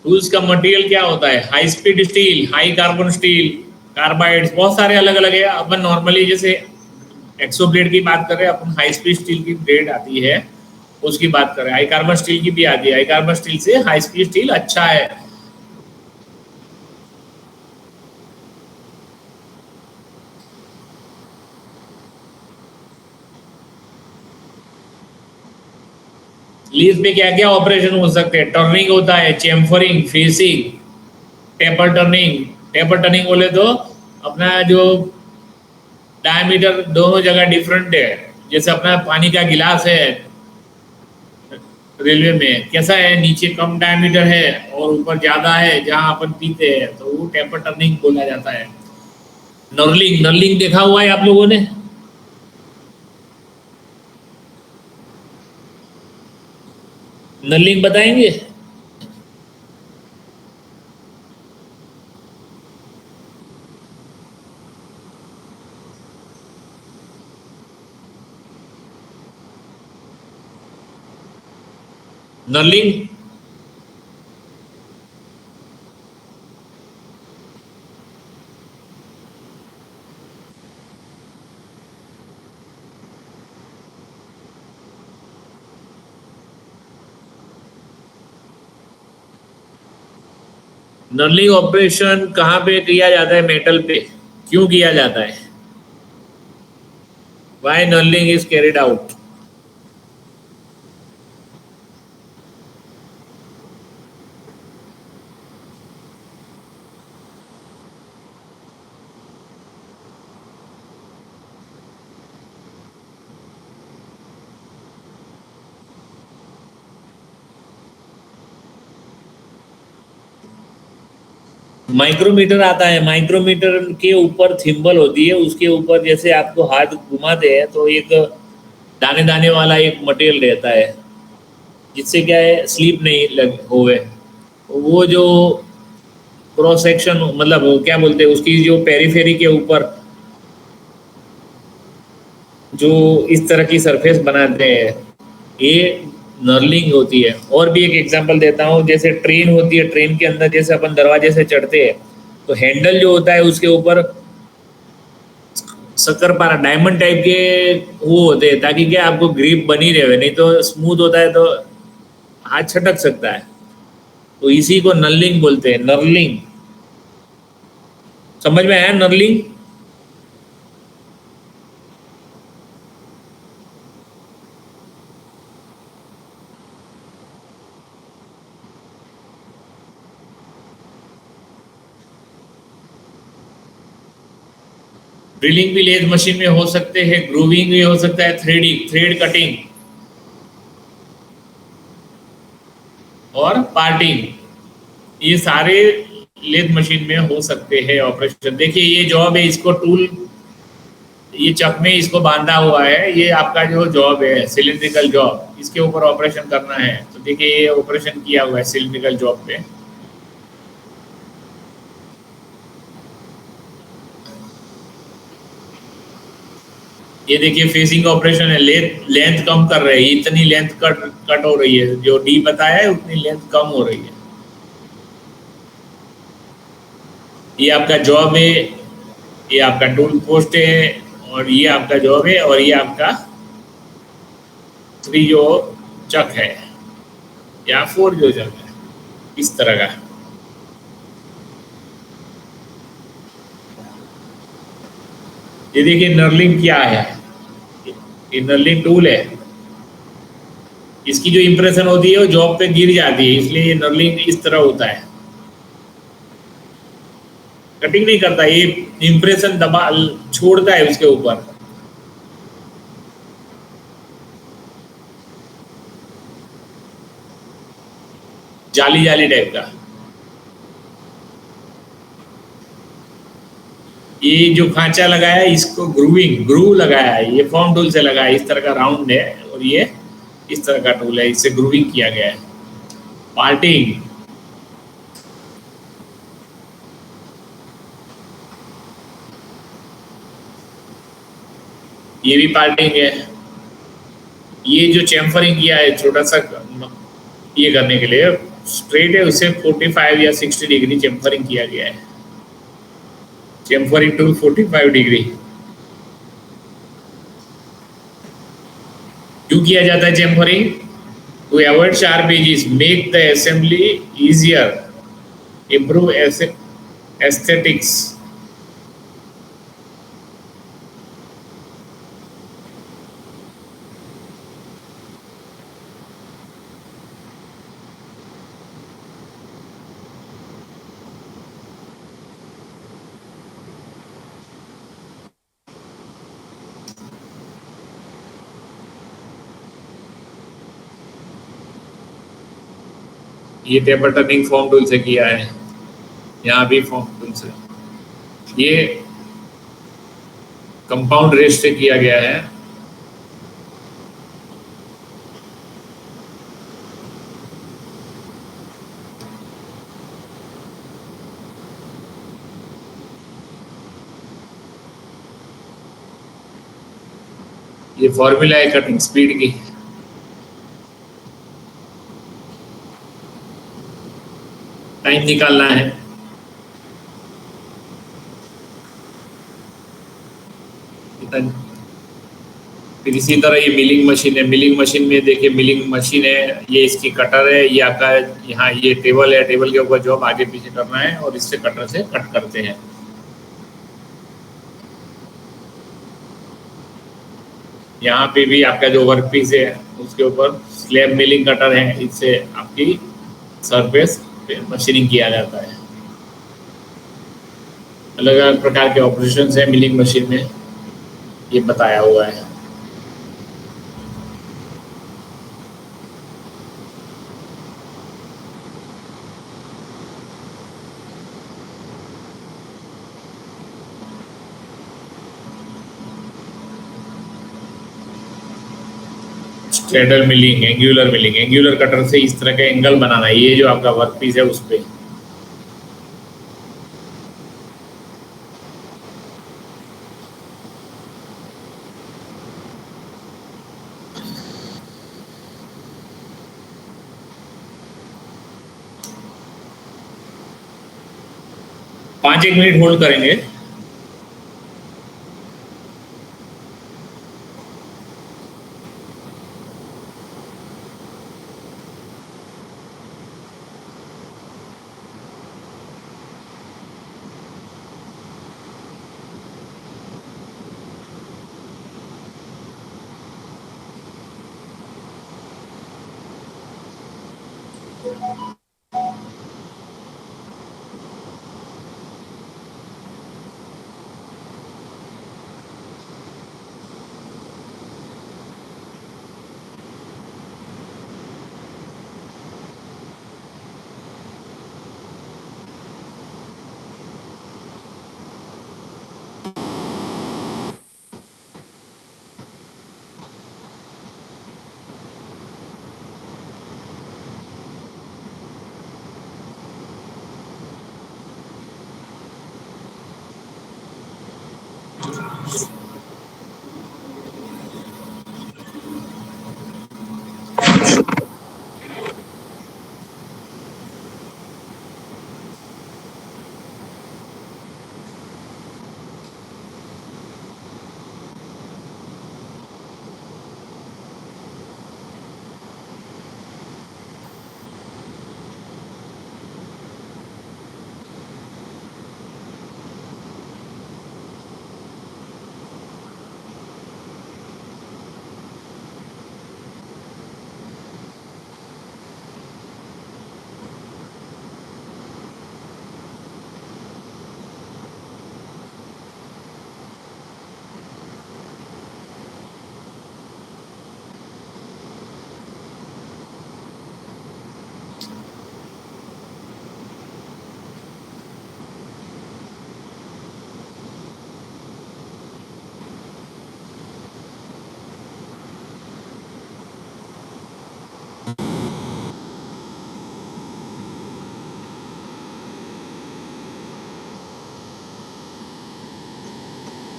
टूल्स का मटेरियल क्या होता है? High speed steel, high carbon steel, carbides, बहुत सारे अलग अलग है। अपन नॉर्मली जैसे एक्सो ब्लेड की बात कर रहे हैं, अपन हाई स्पीड स्टील की ब्लेड आती है उसकी बात कर रहे हैं। हाई कार्बन स्टील की भी आती है, हाई कार्बन स्टील से हाई स्पीड स्टील अच्छा है। लीज में क्या क्या ऑपरेशन हो सकते हैं? टर्निंग होता है, chamfering, facing, taper turning. Taper turning बोले तो अपना जो डायमीटर दोनों जगह डिफरेंट है। जैसे अपना पानी का गिलास है रेलवे में, कैसा है, नीचे कम डायमीटर है और ऊपर ज्यादा है जहां अपन पीते हैं, तो वो टेपर टर्निंग बोला जाता है। नर्लिंग, नर्लिंग देखा हुआ है आप लोगों ने? नर्लिंग बताएंगे? नर्लिंग नर्लिंग ऑपरेशन कहाँ पे किया जाता है? मेटल पे। क्यों किया जाता है? Why knurling is carried out? Micrometer आता है, माइक्रोमीटर के ऊपर थिम्बल होती है, उसके ऊपर जैसे आपको हाथ घुमाते हैं तो एक दाने दाने वाला एक मटेरियल रहता है जिससे क्या है, स्लिप नहीं लग होवे। वो जो क्रॉस सेक्शन मतलब क्या बोलते हैं उसकी, जो पेरीफेरी के ऊपर जो इस तरह की सरफेस बनाते हैं, ये नर्लिंग होती है। और भी एक एग्जांपल देता हूँ, जैसे ट्रेन होती है, ट्रेन के अंदर जैसे अपन दरवाजे से चढ़ते हैं तो हैंडल जो होता है उसके ऊपर शक्करपारा डायमंड टाइप के वो होते हैं, ताकि क्या आपको ग्रिप बनी रहे, नहीं तो स्मूथ होता है तो हाथ छटक सकता है। तो इसी को नर्लिंग बोलते हैं। नर्लिंग समझ में आया? नर्लिंग ड्रिलिंग भी लेथ मशीन में हो सकते हैं, ग्रूविंग भी हो सकता है, थ्रेडिंग, थ्रेड कटिंग और पार्टिंग, ये सारे लेथ मशीन में हो सकते हैं ऑपरेशन। देखिए ये जॉब है, इसको टूल, ये चक में इसको बांधा हुआ है, ये आपका जो जॉब है सिलिंड्रिकल जॉब, इसके ऊपर ऑपरेशन करना है। तो देखिए ये ऑपरेशन किया हुआ है सिलिंड्रिकल जॉब पे। ये देखिए फेसिंग ऑपरेशन है, लेंथ कम कर रहे हैं, इतनी लेंथ कट हो रही है, जो डी बताया है उतनी लेंथ कम हो रही है। ये आपका जॉब है, ये आपका टूल पोस्ट है, और ये आपका जॉब है, और ये आपका 3 जो चक है या 4 जो चक है, इस तरह का। ये देखिए नर्लिंग क्या है, ये नर्लिंग टूल है। इसकी जो इंप्रेशन होती है वो जॉब पे गिर जाती है, इसलिए ये नर्लिंग इस तरह होता है। कटिंग नहीं करता, ये इंप्रेशन दबा छोड़ता है उसके ऊपर। जाली जाली टाइप का। ये जो खांचा लगाया है इसको ग्रू लगाया है, ये फॉर्म टूल से लगाया है। इस तरह का राउंड है और ये इस तरह का टूल है, इससे ग्रूविंग किया गया है। पार्टिंग, ये भी पार्टिंग है। ये जो चैम्फरिंग किया है छोटा सा ये करने के लिए, स्ट्रेट है उसे 45 या 60 डिग्री चैम्फरिंग किया गया है। Chamfering tool 45 degree. क्यों किया जाता है chamfering? To avoid sharp edges, make the assembly easier, improve aesthetics. ये टेपर टर्निंग फॉर्म टूल से किया है, यहाँ भी फॉर्म टूल से। ये कंपाउंड रेस्ट से किया गया है। ये फॉर्मूला है कटिंग स्पीड की। टाइम निकालना है। फिर इसी तरह ये मिलिंग मशीन है। मिलिंग मशीन में देखिए, मिलिंग मशीन है, ये इसकी कटर है, ये आपका यहाँ ये टेबल है, टेबल के ऊपर जॉब आगे पीछे करना है और इससे कटर से कट करते हैं। यहाँ पे भी आपका जो वर्क पीस है उसके ऊपर स्लैब मिलिंग कटर है, इससे आपकी सरफेस पे मशीनिंग किया जाता है। अलग अलग प्रकार के ऑपरेशंस है मिलिंग मशीन में, ये बताया हुआ है। Straddle milling, angular milling, angular cutter से इस तरह का एंगल बनाना है। ये जो आपका वर्क पीस है उस पे पाँच एक मिनट होल्ड करेंगे।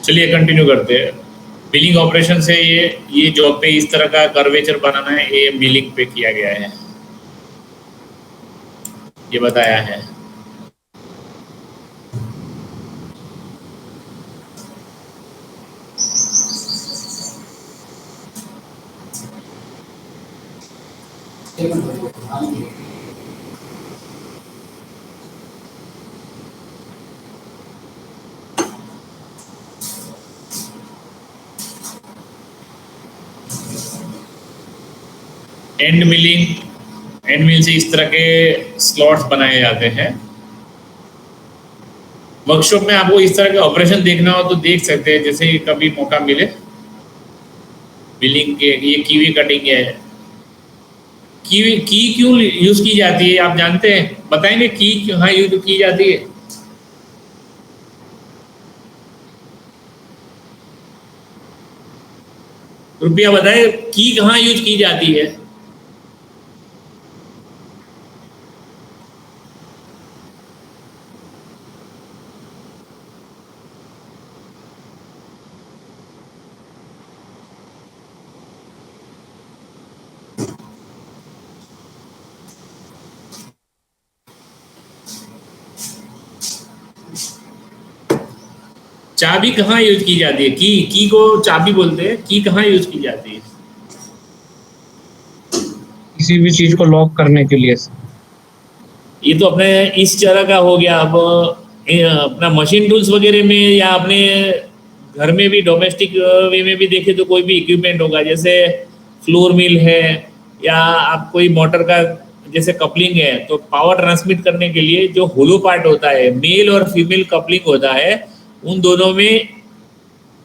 चलिए कंटिन्यू करते हैं। मिलिंग ऑपरेशन से ये जॉब पे इस तरह का कर्वेचर बनाना है, ये मिलिंग पे किया गया है, ये बताया है। एंड मिल से इस तरह के स्लॉट्स बनाए जाते हैं। वर्कशॉप में आपको इस तरह के ऑपरेशन देखना हो तो देख सकते हैं, जैसे कभी मौका मिले। मिलिंग के ये कीवी कटिंग है। की क्यों यूज की जाती है आप जानते हैं? बताएंगे की कहाँ यूज की जाती है? रुपया बताए, की कहाँ यूज की जाती है? चाबी कहाँ यूज की जाती है? की को चाबी बोलते हैं। की कहाँ यूज की जाती है? किसी भी चीज को लॉक करने के लिए। ये तो अपने इस तरह का हो गया। अब अपना मशीन टूल्स वगैरह में या अपने घर में भी डोमेस्टिक वे में भी देखे तो कोई भी इक्विपमेंट होगा, जैसे फ्लोर मिल है या आप कोई मोटर का जैसे कपलिंग है, तो पावर ट्रांसमिट करने के लिए जो होलो पार्ट होता है, मेल और फीमेल कपलिंग होता है, उन दोनों में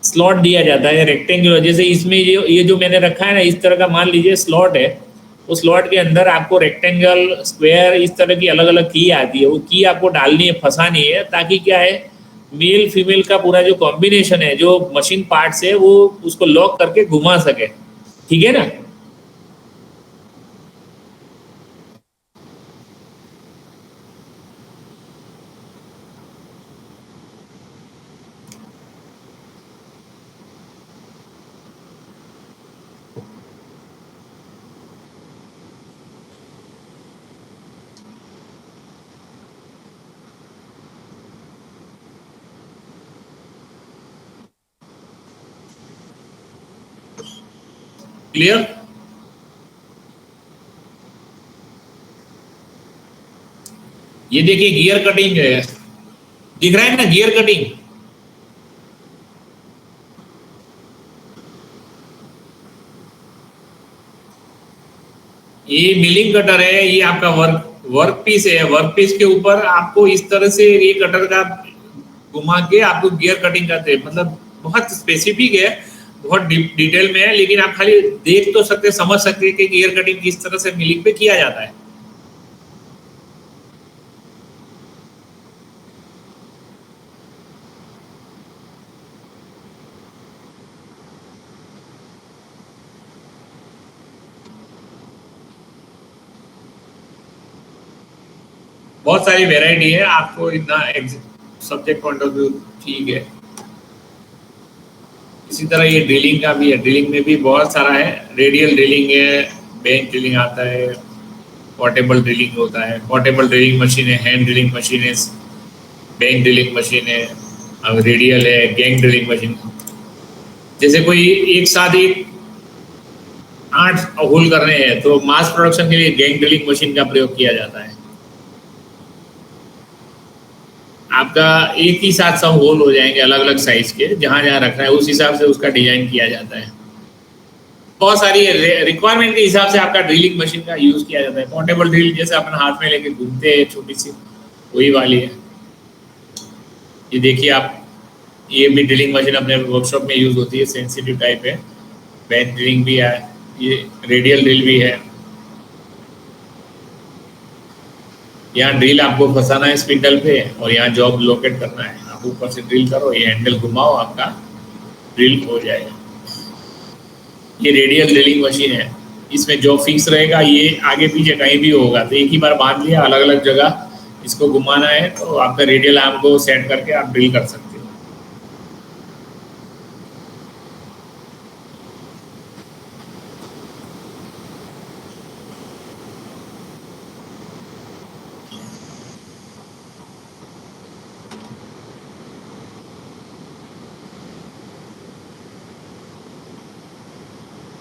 स्लॉट दिया जाता है रेक्टेंगुलर। जैसे इसमें ये जो मैंने रखा है ना, इस तरह का मान लीजिए स्लॉट है, उस स्लॉट के अंदर आपको रेक्टेंगल, स्क्वायर, इस तरह की अलग अलग की आती है। वो की आपको डालनी है, फंसानी है, ताकि क्या है, मेल फीमेल का पूरा जो कॉम्बिनेशन है, जो मशीन पार्ट्स है, वो उसको लॉक करके घुमा सके। ठीक है ना? क्लियर? ये देखिए गियर कटिंग है, दिख रहा है ना गियर कटिंग? ये मिलिंग कटर है, ये आपका वर्क पीस है। वर्क पीस के ऊपर आपको इस तरह से ये कटर का घुमा के आपको गियर कटिंग करते हैं। मतलब बहुत स्पेसिफिक है, बहुत डिटेल में है, लेकिन आप खाली देख तो सकते, समझ सकते कि गियर कटिंग किस तरह से मिलिंग पे किया जाता है। बहुत सारी वेराइटी है, आपको इतना सब्जेक्ट पॉइंट ऑफ व्यू ठीक है। इसी तरह ये ड्रिलिंग का भी है। ड्रिलिंग में भी बहुत सारा है, रेडियल ड्रिलिंग है, बेंच ड्रिलिंग आता है, पोर्टेबल ड्रिलिंग होता है। पोर्टेबल ड्रिलिंग मशीन है, हैंड ड्रिलिंग मशीन है, बेंच ड्रिलिंग मशीन है, अब रेडियल है, गैंग ड्रिलिंग मशीन। जैसे कोई एक साथ ही 8 होल करने हैं तो मास प्रोडक्शन के लिए गैंग ड्रिलिंग मशीन का प्रयोग किया जाता है। आपका एक ही साथ सब होल हो जाएंगे अलग अलग साइज के, जहां जहां रखना है उस हिसाब से उसका डिजाइन किया जाता है। बहुत सारी रिक्वायरमेंट के हिसाब से आपका ड्रिलिंग मशीन का यूज किया जाता है। पोर्टेबल ड्रिल जैसे अपने हाथ में लेके घूमते हैं, छोटी सी, वही वाली है। ये देखिए आप, ये भी ड्रिलिंग मशीन अपने वर्कशॉप में यूज होती है, सेंसिटिव टाइप है। बेंच ड्रिलिंग भी है, ये रेडियल ड्रिल भी है। यहाँ ड्रिल आपको फंसाना है स्पिंडल पे और यहाँ जॉब लोकेट करना है। आप ऊपर से ड्रिल करो, ये हैंडल घुमाओ, आपका ड्रिल हो जाएगा। ये रेडियल ड्रिलिंग मशीन है, इसमें जॉब फिक्स रहेगा, ये आगे पीछे कहीं भी होगा तो एक ही बार बांध लिया, अलग अलग जगह इसको घुमाना है तो आपका रेडियल आर्म को सेट करके आप ड्रिल कर सकते हो।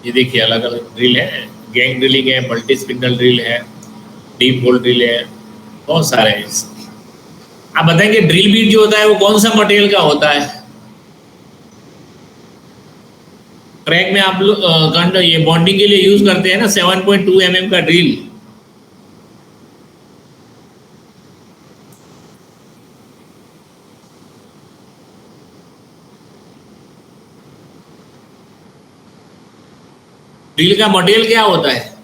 ये देखिए अलग अलग ड्रिल है, गैंग ड्रिलिंग है, मल्टी स्पिंडल ड्रिल है, डीप होल ड्रिल है, बहुत सारे हैं। आप बताएंगे ड्रिल बीट जो होता है वो कौन सा मटेरियल का होता है? ट्रैक में आप लोग ये बॉन्डिंग के लिए यूज करते हैं ना 7.2 mm का ड्रिल। ड्रिल का मटेरियल क्या होता है?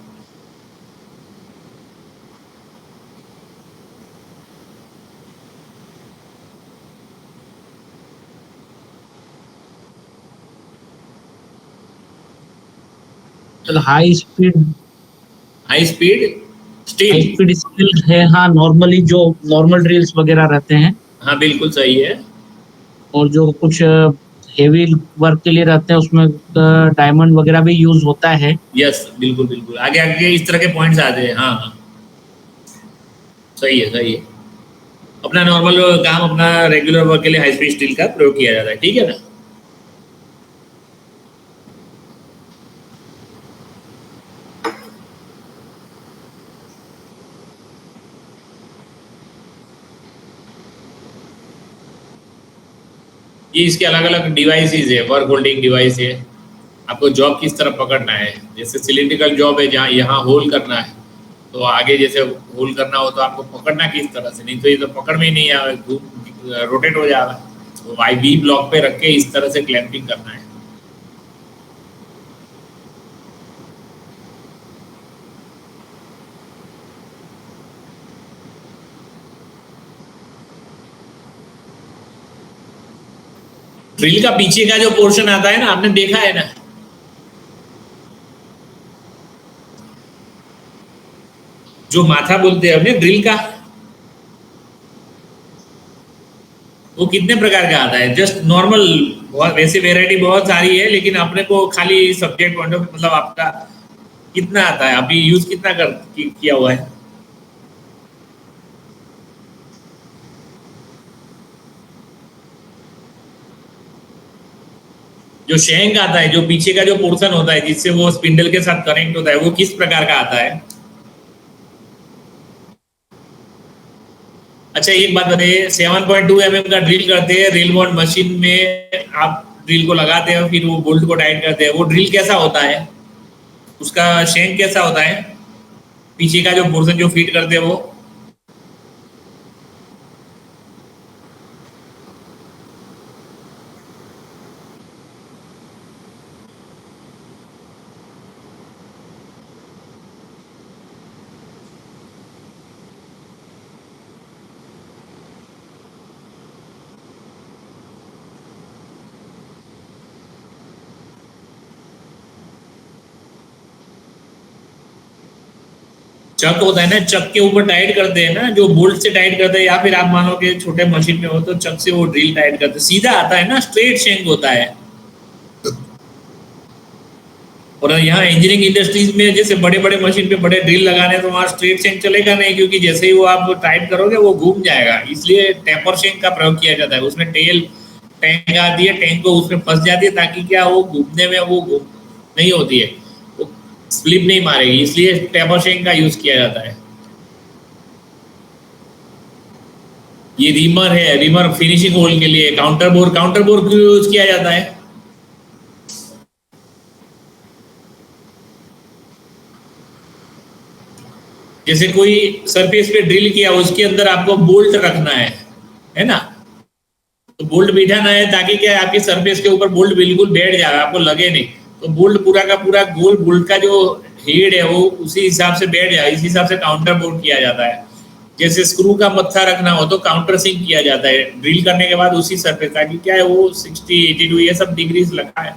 High speed high speed steel. Steel है, हाँ। नॉर्मली जो नॉर्मल ड्रिल्स वगैरह रहते हैं, हाँ बिल्कुल सही है। और जो कुछ हेवी वर्क के लिए रहते हैं उसमें डायमंड वगैरह भी यूज होता है। यस बिल्कुल बिल्कुल, आगे आगे इस तरह के पॉइंट्स आते हैं। हाँ हाँ सही है सही है। अपना नॉर्मल काम, अपना रेगुलर वर्क के लिए हाई स्पीड स्टील का प्रयोग किया जाता है, ठीक है ना। ये इसके अलग अलग डिवाइसेस है, वर्क होल्डिंग डिवाइस है। आपको जॉब किस तरह पकड़ना है, जैसे सिलिंड्रिकल जॉब है जहाँ यहाँ होल करना है, तो आगे जैसे होल करना हो तो आपको पकड़ना किस तरह से, नहीं तो ये तो पकड़ में ही नहीं आए, रोटेट हो जाएगा। तो वाई बी ब्लॉक पे रख के इस तरह से क्लैंपिंग करना है। ड्रिल का पीछे का जो पोर्शन आता है ना, आपने देखा है ना, जो माथा बोलते हैं अपने ड्रिल का, वो कितने प्रकार का आता है? जस्ट नॉर्मल, वैसे वेराइटी बहुत सारी है, लेकिन अपने को खाली सब्जेक्ट मतलब आपका कितना आता है, अभी यूज कितना किया हुआ है? जो शैंक आता है, जो पीछे का जो पोर्शन होता है जिससे वो स्पिंडल के साथ कनेक्ट होता है, वो किस प्रकार का आता है? अच्छा एक बात बताइए, 7.2 mm का ड्रिल करते हैं, रेल बॉन्ड मशीन में आप ड्रिल को लगाते हैं, फिर वो बोल्ट को टाइट करते हैं, वो ड्रिल कैसा होता है? उसका शैंक कैसा होता है? पीछे का जो पोर्शन जो फीड करते हैं वो चक होता है ना, चक के ऊपर टाइट करते हैं ना, जो बोल्ट से टाइट करते हैं, या फिर आप मानो कि छोटे मशीन में हो तो चक से वो ड्रिल टाइट करते हैं, सीधा आता है ना, स्ट्रेट शैंक होता है। और यहाँ इंजीनियरिंग इंडस्ट्रीज में जैसे बड़े बड़े मशीन पे बड़े ड्रिल लगाने तो वहाँ स्ट्रेट शैंक चलेगा नहीं, क्योंकि जैसे ही वो आप टाइट करोगे वो घूम जाएगा, इसलिए टेपर शैंक का प्रयोग किया जाता है। उसमें टेल टैंक आती है, टैंक को उसमें फंस जाती है, ताकि क्या वो घूमने में वो नहीं होती है, स्लिप नहीं मारेगी, इसलिए टेपर शैंक का यूज किया जाता है। ये रीमर है, रीमर फिनिशिंग होल के लिए। काउंटर बोर क्यों यूज किया जाता है? जैसे कोई सरफेस पे ड्रिल किया, उसके अंदर आपको बोल्ट रखना है ना, तो बोल्ट बिठाना है ताकि क्या आपके सरफेस के ऊपर बोल्ट बिल्कुल बैठ जाए, आपको लगे नहीं, तो बोल्ट पूरा का पूरा गोल बोल्ट का जो हेड है वो उसी हिसाब से बैठ जाए, इसी हिसाब से काउंटर बोर्ड किया जाता है। जैसे स्क्रू का मत्था रखना हो तो काउंटर सिंक किया जाता है ड्रिल करने के बाद उसी सरफेस, ताकि क्या है वो 60, 82 ये सब डिग्रीज लगा है,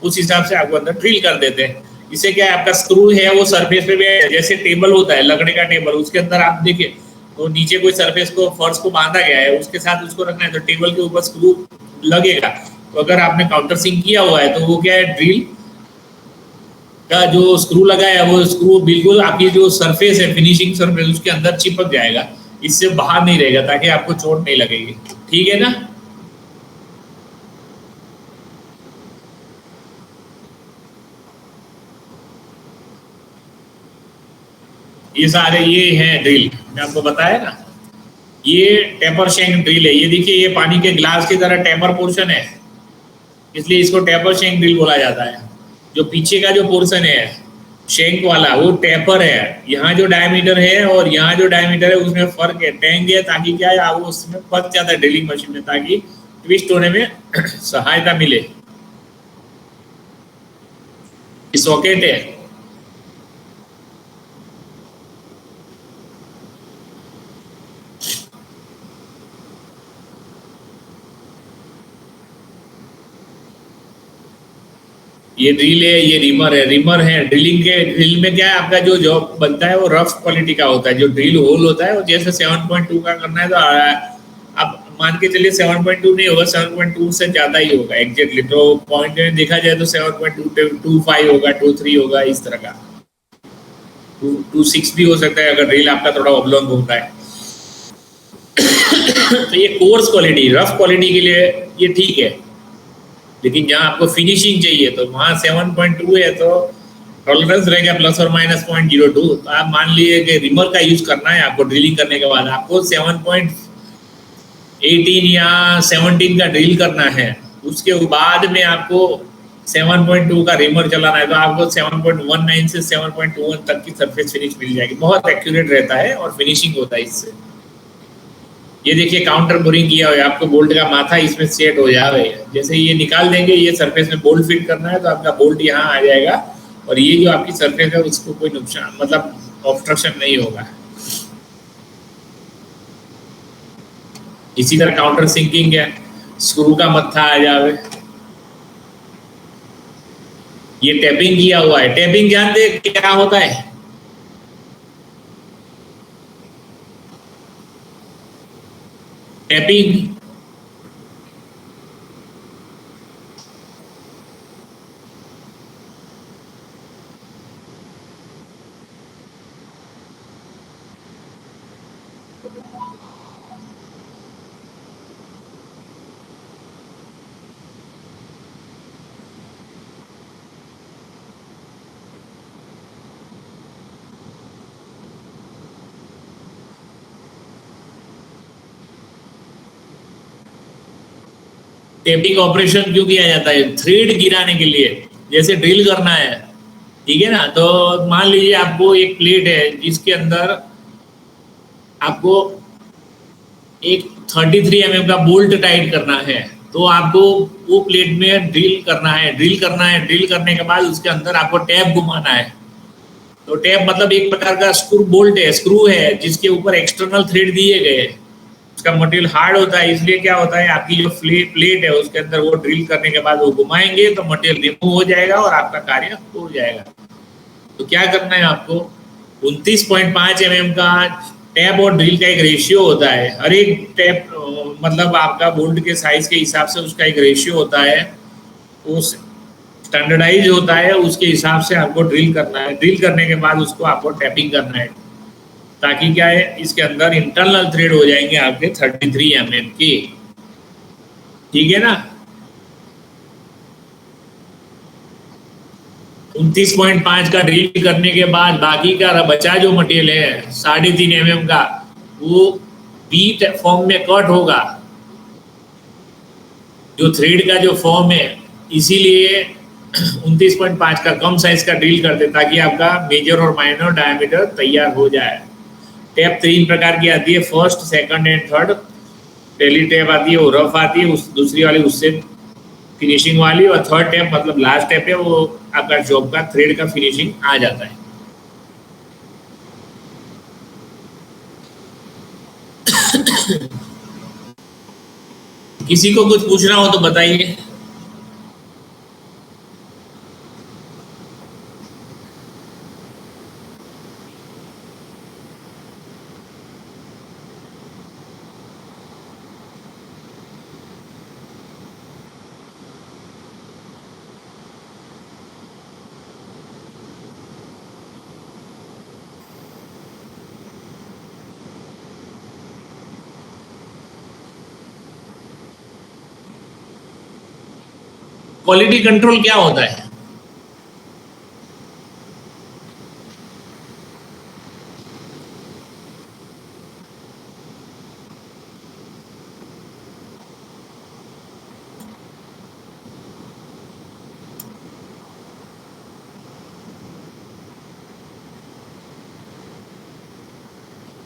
उस हिसाब से आपको अंदर ड्रिल कर देते हैं। इससे क्या है आपका स्क्रू है वो सरफेस पे बैठ, जैसे टेबल होता है लकड़े का टेबल, उसके अंदर आप देखिए तो नीचे कोई सरफेस को फर्श को बांधा गया है, उसके साथ उसको रखना है तो टेबल के ऊपर स्क्रू लगेगा। तो अगर आपने काउंटर सिंक किया हुआ है तो वो क्या है, ड्रिल का जो स्क्रू लगा है वो स्क्रू बिल्कुल आपकी जो सरफेस है, फिनिशिंग सरफेस, उसके अंदर चिपक जाएगा, इससे बाहर नहीं रहेगा, ताकि आपको चोट नहीं लगेगी। ठीक है ना। ये सारे ये है ड्रिल, मैं आपको बताया ना, ये टेपर शेंक ड्रिल है। ये देखिए ये पानी के ग्लास की तरह टेपर पोर्शन है, इसलिए इसको टेपर शेंक ड्रिल बोला जाता है। जो पीछे का जो पोर्शन है शेंक वाला वो टेपर है, यहाँ जो डायमीटर है और यहाँ जो डायमीटर है उसमें फर्क है, टैंक है, ताकि क्या है आपको उसमें फंस जाता है ड्रिलिंग मशीन में, ताकि ट्विस्ट होने में सहायता मिले। ये सॉकेट है, ये ड्रिल है, ये रिमर है। रिमर है ड्रिलिंग के, ड्रिल में क्या है आपका जो जॉब बनता है वो रफ क्वालिटी का होता है। जो ड्रिल होल होता है वो जैसे 7.2 का करना है तो आप मान के चलिए 7.2 नहीं होगा, 7.2 से ज़्यादा ही होगा एग्जैक्टली। तो पॉइंट में देखा जाए तो 7.25 होगा, 23 होगा, इस तरह का 26 भी हो सकता है अगर ड्रिल आपका थोड़ा ऑब्लॉन्ग होता है। तो ये कोर्स क्वालिटी, रफ क्वालिटी के लिए ये ठीक है, लेकिन जहाँ आपको फिनिशिंग चाहिए तो वहाँ 7.2 है तो टॉलरेंस रहेगा प्लस और माइनस 0.02। तो आप मान लीजिए कि रिमर का यूज करना है आपको ड्रिलिंग करने के बाद, आपको 7.18 या 17 का ड्रिल करना है, उसके बाद में आपको 7.2 का रिमर चलाना है तो आपको 7.19 से 7.21 तक की सरफेस फिनिश मिल जाएगी। बहुत एक्यूरेट रहता है और फिनिशिंग होता है इससे। ये देखिए काउंटर बोरिंग किया हुआ है, आपको बोल्ट का माथा इसमें सेट हो जाए, जैसे ये निकाल देंगे, ये सरफेस में बोल्ट फिट करना है तो आपका बोल्ट यहाँ आ जाएगा और ये जो आपकी सरफेस है उसको कोई नुकसान मतलब ऑब्स्ट्रक्शन नहीं होगा। इसी तरह काउंटर सिंकिंग है, स्क्रू का मत्था आ जाए। ये टैपिंग किया हुआ है, टैपिंग जानते क्या होता है? टैपिंग टैपिंग ऑपरेशन क्यों किया जाता है? थ्रेड गिराने के लिए, जैसे ड्रिल करना है, ठीक है ना। तो मान लीजिए आपको एक प्लेट है जिसके अंदर आपको एक 33 mm का बोल्ट टाइट करना है, तो आपको वो प्लेट में ड्रिल करना है। ड्रिल करने के बाद उसके अंदर आपको टैप घुमाना है। तो टैप मतलब एक प्रकार का स्क्रू है जिसके ऊपर एक्सटर्नल थ्रेड दिए गए। उसका मटेरियल हार्ड होता है, इसलिए क्या होता है आपकी जो प्लेट है उसके अंदर वो ड्रिल करने के बाद वो घुमाएंगे तो मटेरियल रिमूव हो जाएगा और आपका कार्य हो जाएगा। तो क्या करना है आपको, 29.5 mm का टैप और ड्रिल का एक रेशियो होता है। हर एक टैप मतलब आपका बोल्ट के साइज के हिसाब से उसका एक रेशियो होता है, वो स्टैंडर्डाइज होता है, उसके हिसाब से आपको ड्रिल करना है। ड्रिल करने के बाद उसको आपको टैपिंग करना है, ताकि क्या है इसके अंदर इंटरनल थ्रेड हो जाएंगे आपके 33 mm के, ठीक है ना। 29.5 का ड्रिल करने के बाद बाकी का बचा जो मटेरियल है 3.5 mm का, वो बीट फॉर्म में कट होगा, जो थ्रेड का जो फॉर्म है। इसीलिए 29.5 का कम साइज का ड्रिल करते ताकि आपका मेजर और माइनर डायमीटर तैयार हो जाए। टैप 3 प्रकार की आती है, फर्स्ट, सेकंड एंड थर्ड। पहली टैप आती है वो रफ आती है, दूसरी वाली उससे फिनिशिंग वाली, और थर्ड टैप मतलब लास्ट टैप है वो आपका जॉब का थ्रेड का फिनिशिंग आ जाता है। किसी को कुछ पूछना हो तो बताइए। क्वालिटी कंट्रोल क्या होता है?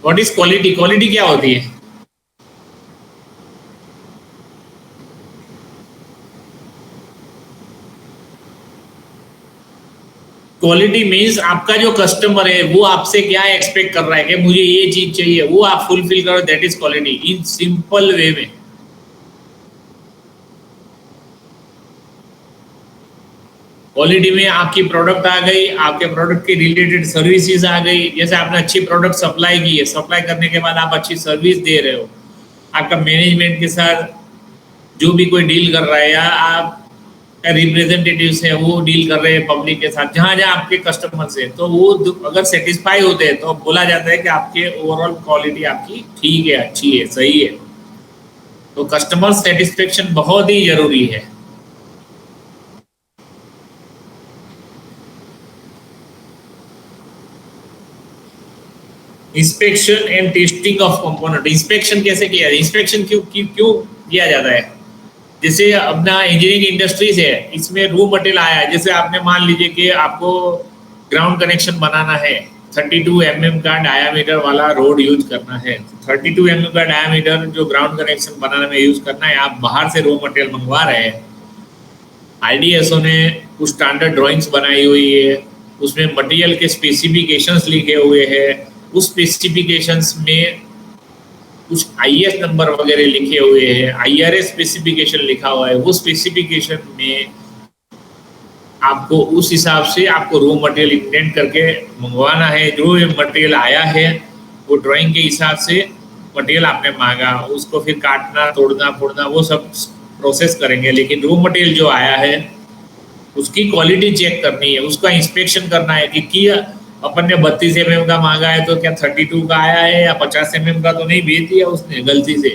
What is quality? क्वालिटी क्या होती है? क्वालिटी मीन्स आपका जो कस्टमर है वो आपसे क्या एक्सपेक्ट कर रहा है कि मुझे ये चीज चाहिए, वो आप फुलफिल करो, that is quality in simple way में। क्वालिटी में आपकी प्रोडक्ट आ गई, आपके प्रोडक्ट के रिलेटेड सर्विसेज आ गई। जैसे आपने अच्छी प्रोडक्ट सप्लाई की है, सप्लाई करने के बाद आप अच्छी सर्विस दे रहे हो, आपका मैनेजमेंट के साथ जो भी कोई डील कर रहा है या आप रिप्रेजेंटेटिव्स हैं वो डील कर रहे हैं पब्लिक के साथ, जहाँ जहाँ आपके कस्टमर्स हैं, तो वो अगर सेटिस्फाई होते हैं तो बोला जाता है कि आपके ओवरऑल क्वालिटी आपकी ठीक है, अच्छी है, सही है। तो कस्टमर सेटिस्फेक्शन बहुत ही जरूरी है। Inspection and testing of component. Inspection कैसे किया जाए? इंस्पेक्शन क्यों किया जाता है? जैसे अपना इंजीनियरिंग इंडस्ट्रीज है, इसमें रो मटेरियल आया है। जैसे आपने मान लीजिए कि आपको ग्राउंड कनेक्शन बनाना है, 32 mm का डायामीटर वाला रोड यूज करना है। 32 mm का डायामीटर जो ग्राउंड कनेक्शन बनाने में यूज करना है, आप बाहर से रो मटेरियल मंगवा रहे हैं। IDSO ने कुछ स्टैंडर्ड ड्राइंग्स बनाई हुई है, उसमें मटेरियल के स्पेसिफिकेशंस लिखे हुए हैं, उस स्पेसिफिकेशंस में कुछ IS नंबर वगैरह लिखे हुए हैं, IRS स्पेसिफिकेशन लिखा हुआ है। वो स्पेसिफिकेशन में आपको उस हिसाब से आपको रो मटेरियल इंटेंट करके मंगवाना है। जो मटेरियल आया है वो ड्राइंग के हिसाब से मटेरियल आपने मांगा, उसको फिर काटना, तोड़ना, फोड़ना वो सब प्रोसेस करेंगे। लेकिन रो मटेरियल जो आया है उसकी क्वालिटी चेक करनी है, उसका इंस्पेक्शन करना है कि अपन ने 32 mm का मांगा है तो क्या 32 का आया है या 50 mm का तो नहीं भेज दिया उसने गलती से,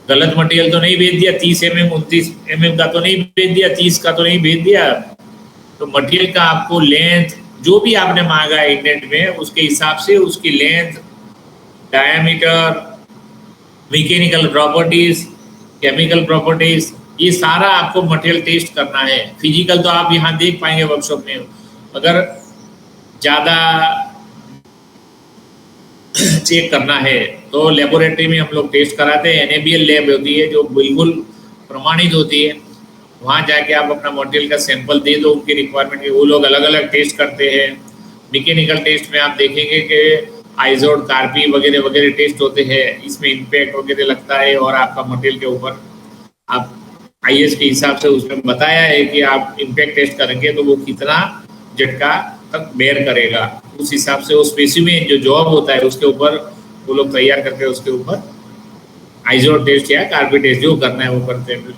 गलत मटेरियल तो नहीं भेज दिया, 30 mm 29 mm का तो नहीं भेज दिया, 30 का तो नहीं भेज दिया। तो मटेरियल का आपको लेंथ जो भी आपने मांगा है इंडेंट में, उसके हिसाब से उसकी length, diameter, mechanical properties, chemical properties, ये सारा आपको मटेरियल टेस्ट करना है। फिजिकल तो आप यहाँ देख पाएंगे वर्कशॉप में। अगर ज़्यादा चेक करना है तो लेबोरेटरी में हम लोग टेस्ट कराते हैं। NABL लैब होती है जो बिल्कुल प्रमाणित होती है, वहाँ जाके आप अपना मटेरियल का सैंपल दे दो उनकी रिक्वायरमेंट के, वो लोग अलग अलग टेस्ट करते हैं। मैकेनिकल टेस्ट में आप देखेंगे कि आइजोड, कार्पी वगैरह वगैरह टेस्ट होते हैं, इसमें इम्पैक्ट वगैरह लगता है और आपका मटेरियल के ऊपर आप IS के हिसाब से उसमें बताया है कि आप इम्पैक्ट टेस्ट करेंगे तो वो कितना झटका तक बेयर करेगा, उस हिसाब से वो स्पेसिफिक जो जॉब होता है उसके ऊपर वो लोग तैयार करके उसके ऊपर आइजोड टेस्ट या कार्बी टेस्ट जो करना है वो करते हैं।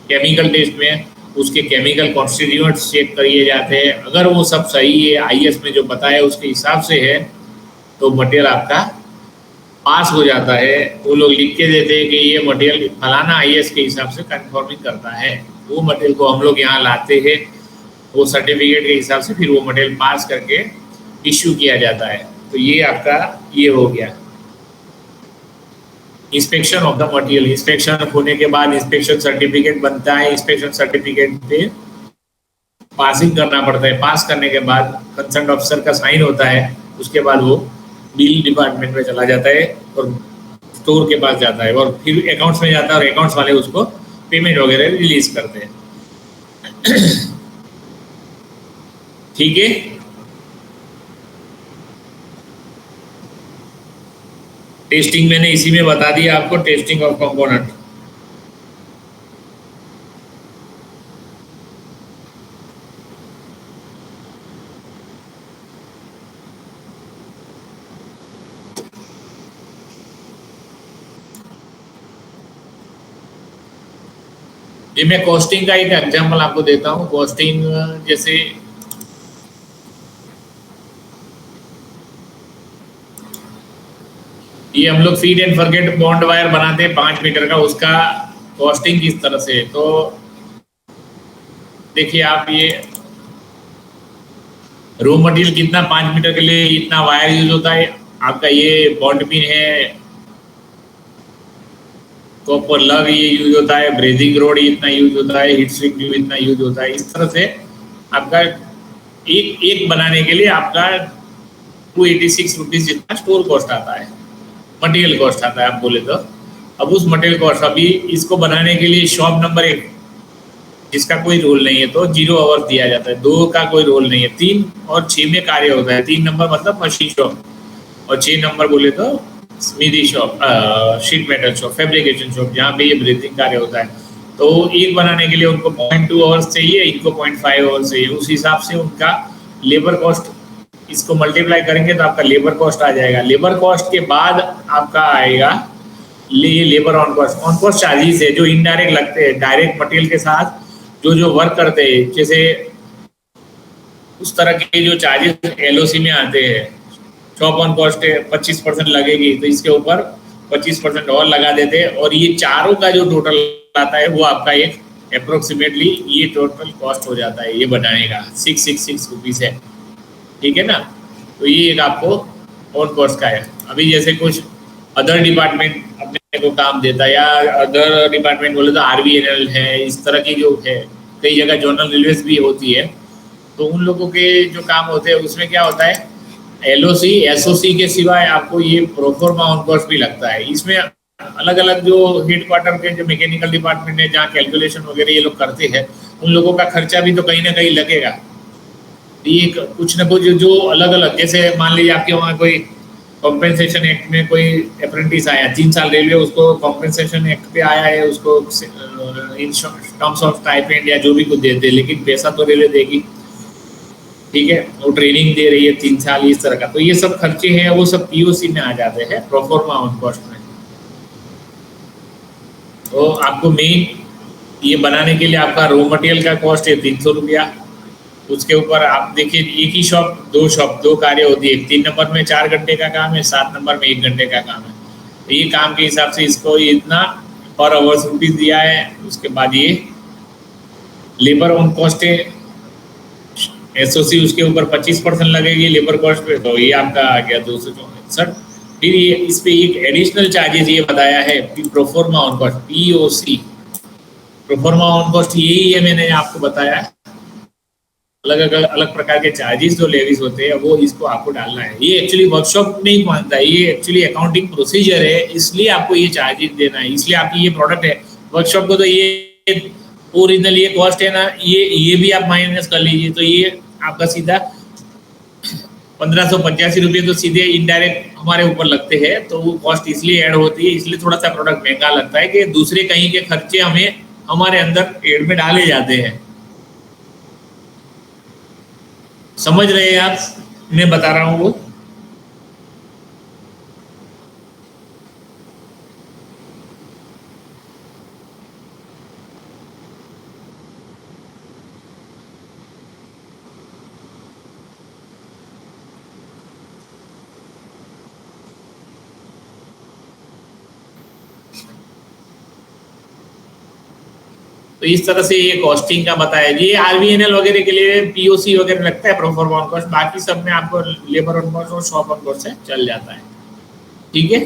केमिकल टेस्ट में उसके केमिकल कॉन्स्टिट्यूएंट्स चेक किए जाते हैं। अगर वो सब सही है, IS में जो बताया उसके हिसाब से है, तो मटेरियल आपका पास हो जाता है। वो लोग लिख के देते हैं कि ये मटेरियल फलाना IS के हिसाब से कंफर्मिंग करता है। वो मटेरियल को हम लोग यहाँ लाते हैं, वो सर्टिफिकेट के हिसाब से फिर वो मटेरियल पास करके इश्यू किया जाता है। तो ये आपका ये हो गया inspection of the material. Inspection होने के बाद इंस्पेक्शन सर्टिफिकेट बनता है। इंस्पेक्शन सर्टिफिकेट पे पासिंग करना पड़ता है। पास करने के बाद कंसर्न ऑफिसर का साइन होता है। उसके बाद वो बिल डिपार्टमेंट में चला जाता है और स्टोर के पास जाता है और फिर अकाउंट्स में जाता है और अकाउंट्स वाले उसको पेमेंट वगैरह रिलीज करते हैं। ठीक है, टेस्टिंग मैंने इसी में बता दिया आपको, टेस्टिंग ऑफ कंपोनेंट। ये मैं कॉस्टिंग का एक एग्जांपल आपको देता हूँ। कॉस्टिंग जैसे ये हम लोग feed and forget bond wire बनाते हैं 5 मीटर का, उसका कॉस्टिंग किस तरह से। तो देखिए आप, ये रो मटेरियल कितना 5 मीटर के लिए इतना वायर यूज होता है। आपका ये बॉन्ड पिन है, कॉपर लग ये यूज होता है, ब्रेजिंग रोड इतना यूज होता है, हीट सिंक ट्यूब इतना यूज होता है। इस तरह से आपका एक बनाने के लिए आपका ₹286 जितना स्टोर कॉस्ट आता है, मटेरियल कॉस्ट आता है आप बोले तो। अब उस मटेरियल कॉस्ट, अभी इसको बनाने के लिए शॉप नंबर 1 जिसका कोई रोल नहीं है तो 0 आवर्स दिया जाता है, 2 का कोई रोल नहीं है, 3 और 6 में कार्य होता है। 3 नंबर मतलब मशीन शॉप, और 6 नंबर बोले तो smithy shop, sheet metal shop, fabrication shop, जहाँ पे ये ब्रीथिंग कार्य होता है। तो एक बनाने के लिए उनको 0.2 आवर्स चाहिए, इनको 0.5 आवर्स चाहिए। उस हिसाब से उनका लेबर कॉस्ट, इसको मल्टीप्लाई करेंगे तो आपका लेबर कॉस्ट आ जाएगा। लेबर कॉस्ट के बाद आपका आएगा ये labour on cost. On cost charges है जो इनडायरेक्ट लगते हैं, डायरेक्ट मटेरियल के साथ जो वर्क करते हैं, जैसे उस तरह के जो चार्जेस एलओसी में आते हैं। शॉप ऑन कॉस्ट है 25% लगेगी, तो इसके ऊपर 25% और लगा देते हैं, और ये चारों का जो टोटल आता है वो आपका एक अप्रोक्सीमेटली ये टोटल कॉस्ट हो जाता है ये बनाने का ₹666 है, ठीक है ना। तो ये एक आपको ऑन कॉस्ट का है। अभी जैसे कुछ अदर डिपार्टमेंट अपने को काम देता है, या अदर डिपार्टमेंट बोले तो RVNL है, इस तरह की जो है, कई जगह जोनल रेलवेज भी होती है, तो उन लोगों के जो काम होते हैं उसमें क्या होता है, LOC SOC के सिवाय आपको ये प्रोफॉर्मा ऑन कॉस्ट भी लगता है। इसमें अलग अलग जो हेडक्वार्टर के जो मैकेनिकल डिपार्टमेंट है, जहाँ कैलकुलेशन वगैरह ये लोग करते हैं, उन लोगों का खर्चा भी तो कहीं ना कहीं लगेगा। ये कुछ ना कुछ जो अलग अलग, जैसे मान लीजिए आपके वहाँ कोई कॉम्पेंसेशन एक्ट में कोई अप्रेंटिस आया 3 साल रेलवे, उसको कॉम्पेंसेशन एक्ट पे आया है, उसको इन टर्म्स ऑफ स्टाइपेंड या जो भी कुछ देते हैं, लेकिन पैसा तो रेलवे देगी, ठीक है, वो ट्रेनिंग दे रही है 3 साल इस तरह का। तो ये सब खर्चे हैं, वो सब POC में आ जाते हैं, प्रोफॉर्मा ऑन कॉस्ट में। तो आपको मेन ये बनाने के लिए आपका रॉ मटेरियल का कॉस्ट है ₹300। उसके ऊपर आप देखिए, एक ही शॉप दो कार्य होती है। 3 नंबर में 4 घंटे का काम है, 7 नंबर में 1 घंटे का काम है। तो ये काम के हिसाब से इसको इतना पर आवर्स ₹रुपीस दिया है। उसके बाद ये लेबर ऑन कॉस्ट है, SOC उसके ऊपर 25% लगेगी लेबर कॉस्ट पे, तो ये आपका आ गया 264। फिर ये इस पे एक एडिशनल चार्जेस ये बताया है proforma on cost, POC, proforma on cost यही है, मैंने आपको बताया। अलग प्रकार के चार्जेस जो लेवीज होते हैं वो इसको आपको डालना है। ये एक्चुअली वर्कशॉप नहीं मानता है, ये एक्चुअली अकाउंटिंग प्रोसीजर है, इसलिए आपको ये चार्जेस देना है। इसलिए आपकी ये प्रोडक्ट है, वर्कशॉप को तो ये ओरिजिनल ये कॉस्ट है ना, ये भी आप माइनस कर लीजिए, तो ये आपका सीधा ₹1585 तो सीधे इनडायरेक्ट हमारे ऊपर लगते हैं। तो वो कॉस्ट इसलिए ऐड होती है, इसलिए थोड़ा सा प्रोडक्ट महंगा लगता है कि दूसरे कहीं के खर्चे हमें हमारे अंदर एड में डाले जाते हैं। समझ रहे हैं आप, मैं बता रहा हूँ वो। तो इस तरह से ये कॉस्टिंग का बताया। ये RVNL वगैरह के लिए POC वगैरह लगता है प्रोफॉर्मा ऑन कॉस्ट, बाकी सब में आपको लेबर ऑन कॉस्ट और शॉप ऑन कॉस्ट से चल जाता है, ठीक है।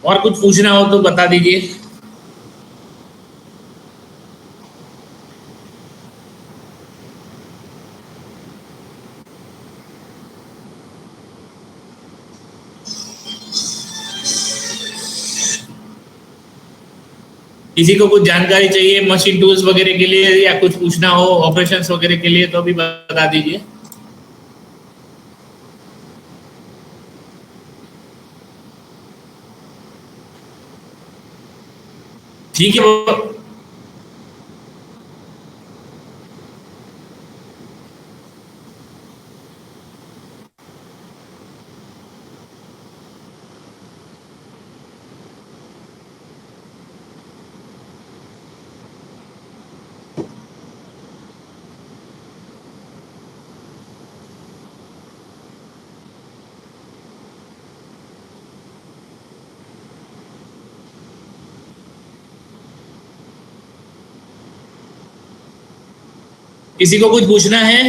और कुछ पूछना हो तो बता दीजिए। किसी को कुछ जानकारी चाहिए मशीन टूल्स वगैरह के लिए, या कुछ पूछना हो ऑपरेशंस वगैरह के लिए, तो भी बता दीजिए। ठीक है। किसी को कुछ पूछना है?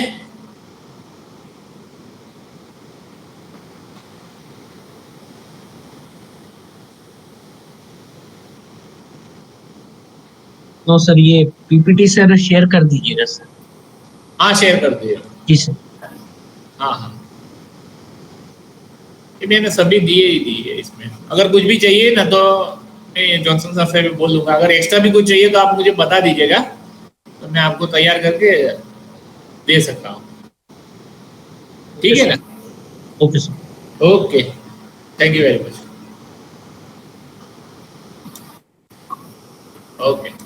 नो सर, ये पीपीटी सर शेयर कर दीजिएगा सर। हाँ शेयर कर दिया। जी सर। हाँ हाँ, ये मैंने सभी दिए ही दिए इसमें। अगर कुछ भी चाहिए ना तो मैं जॉनसन साहब से भी बोल दूंगा, अगर एक्स्ट्रा भी कुछ चाहिए तो आप मुझे बता दीजिएगा, तो मैं आपको तैयार करके दे सकता हूँ। ठीक है ना? Okay sir. Okay, thank you very much. Okay.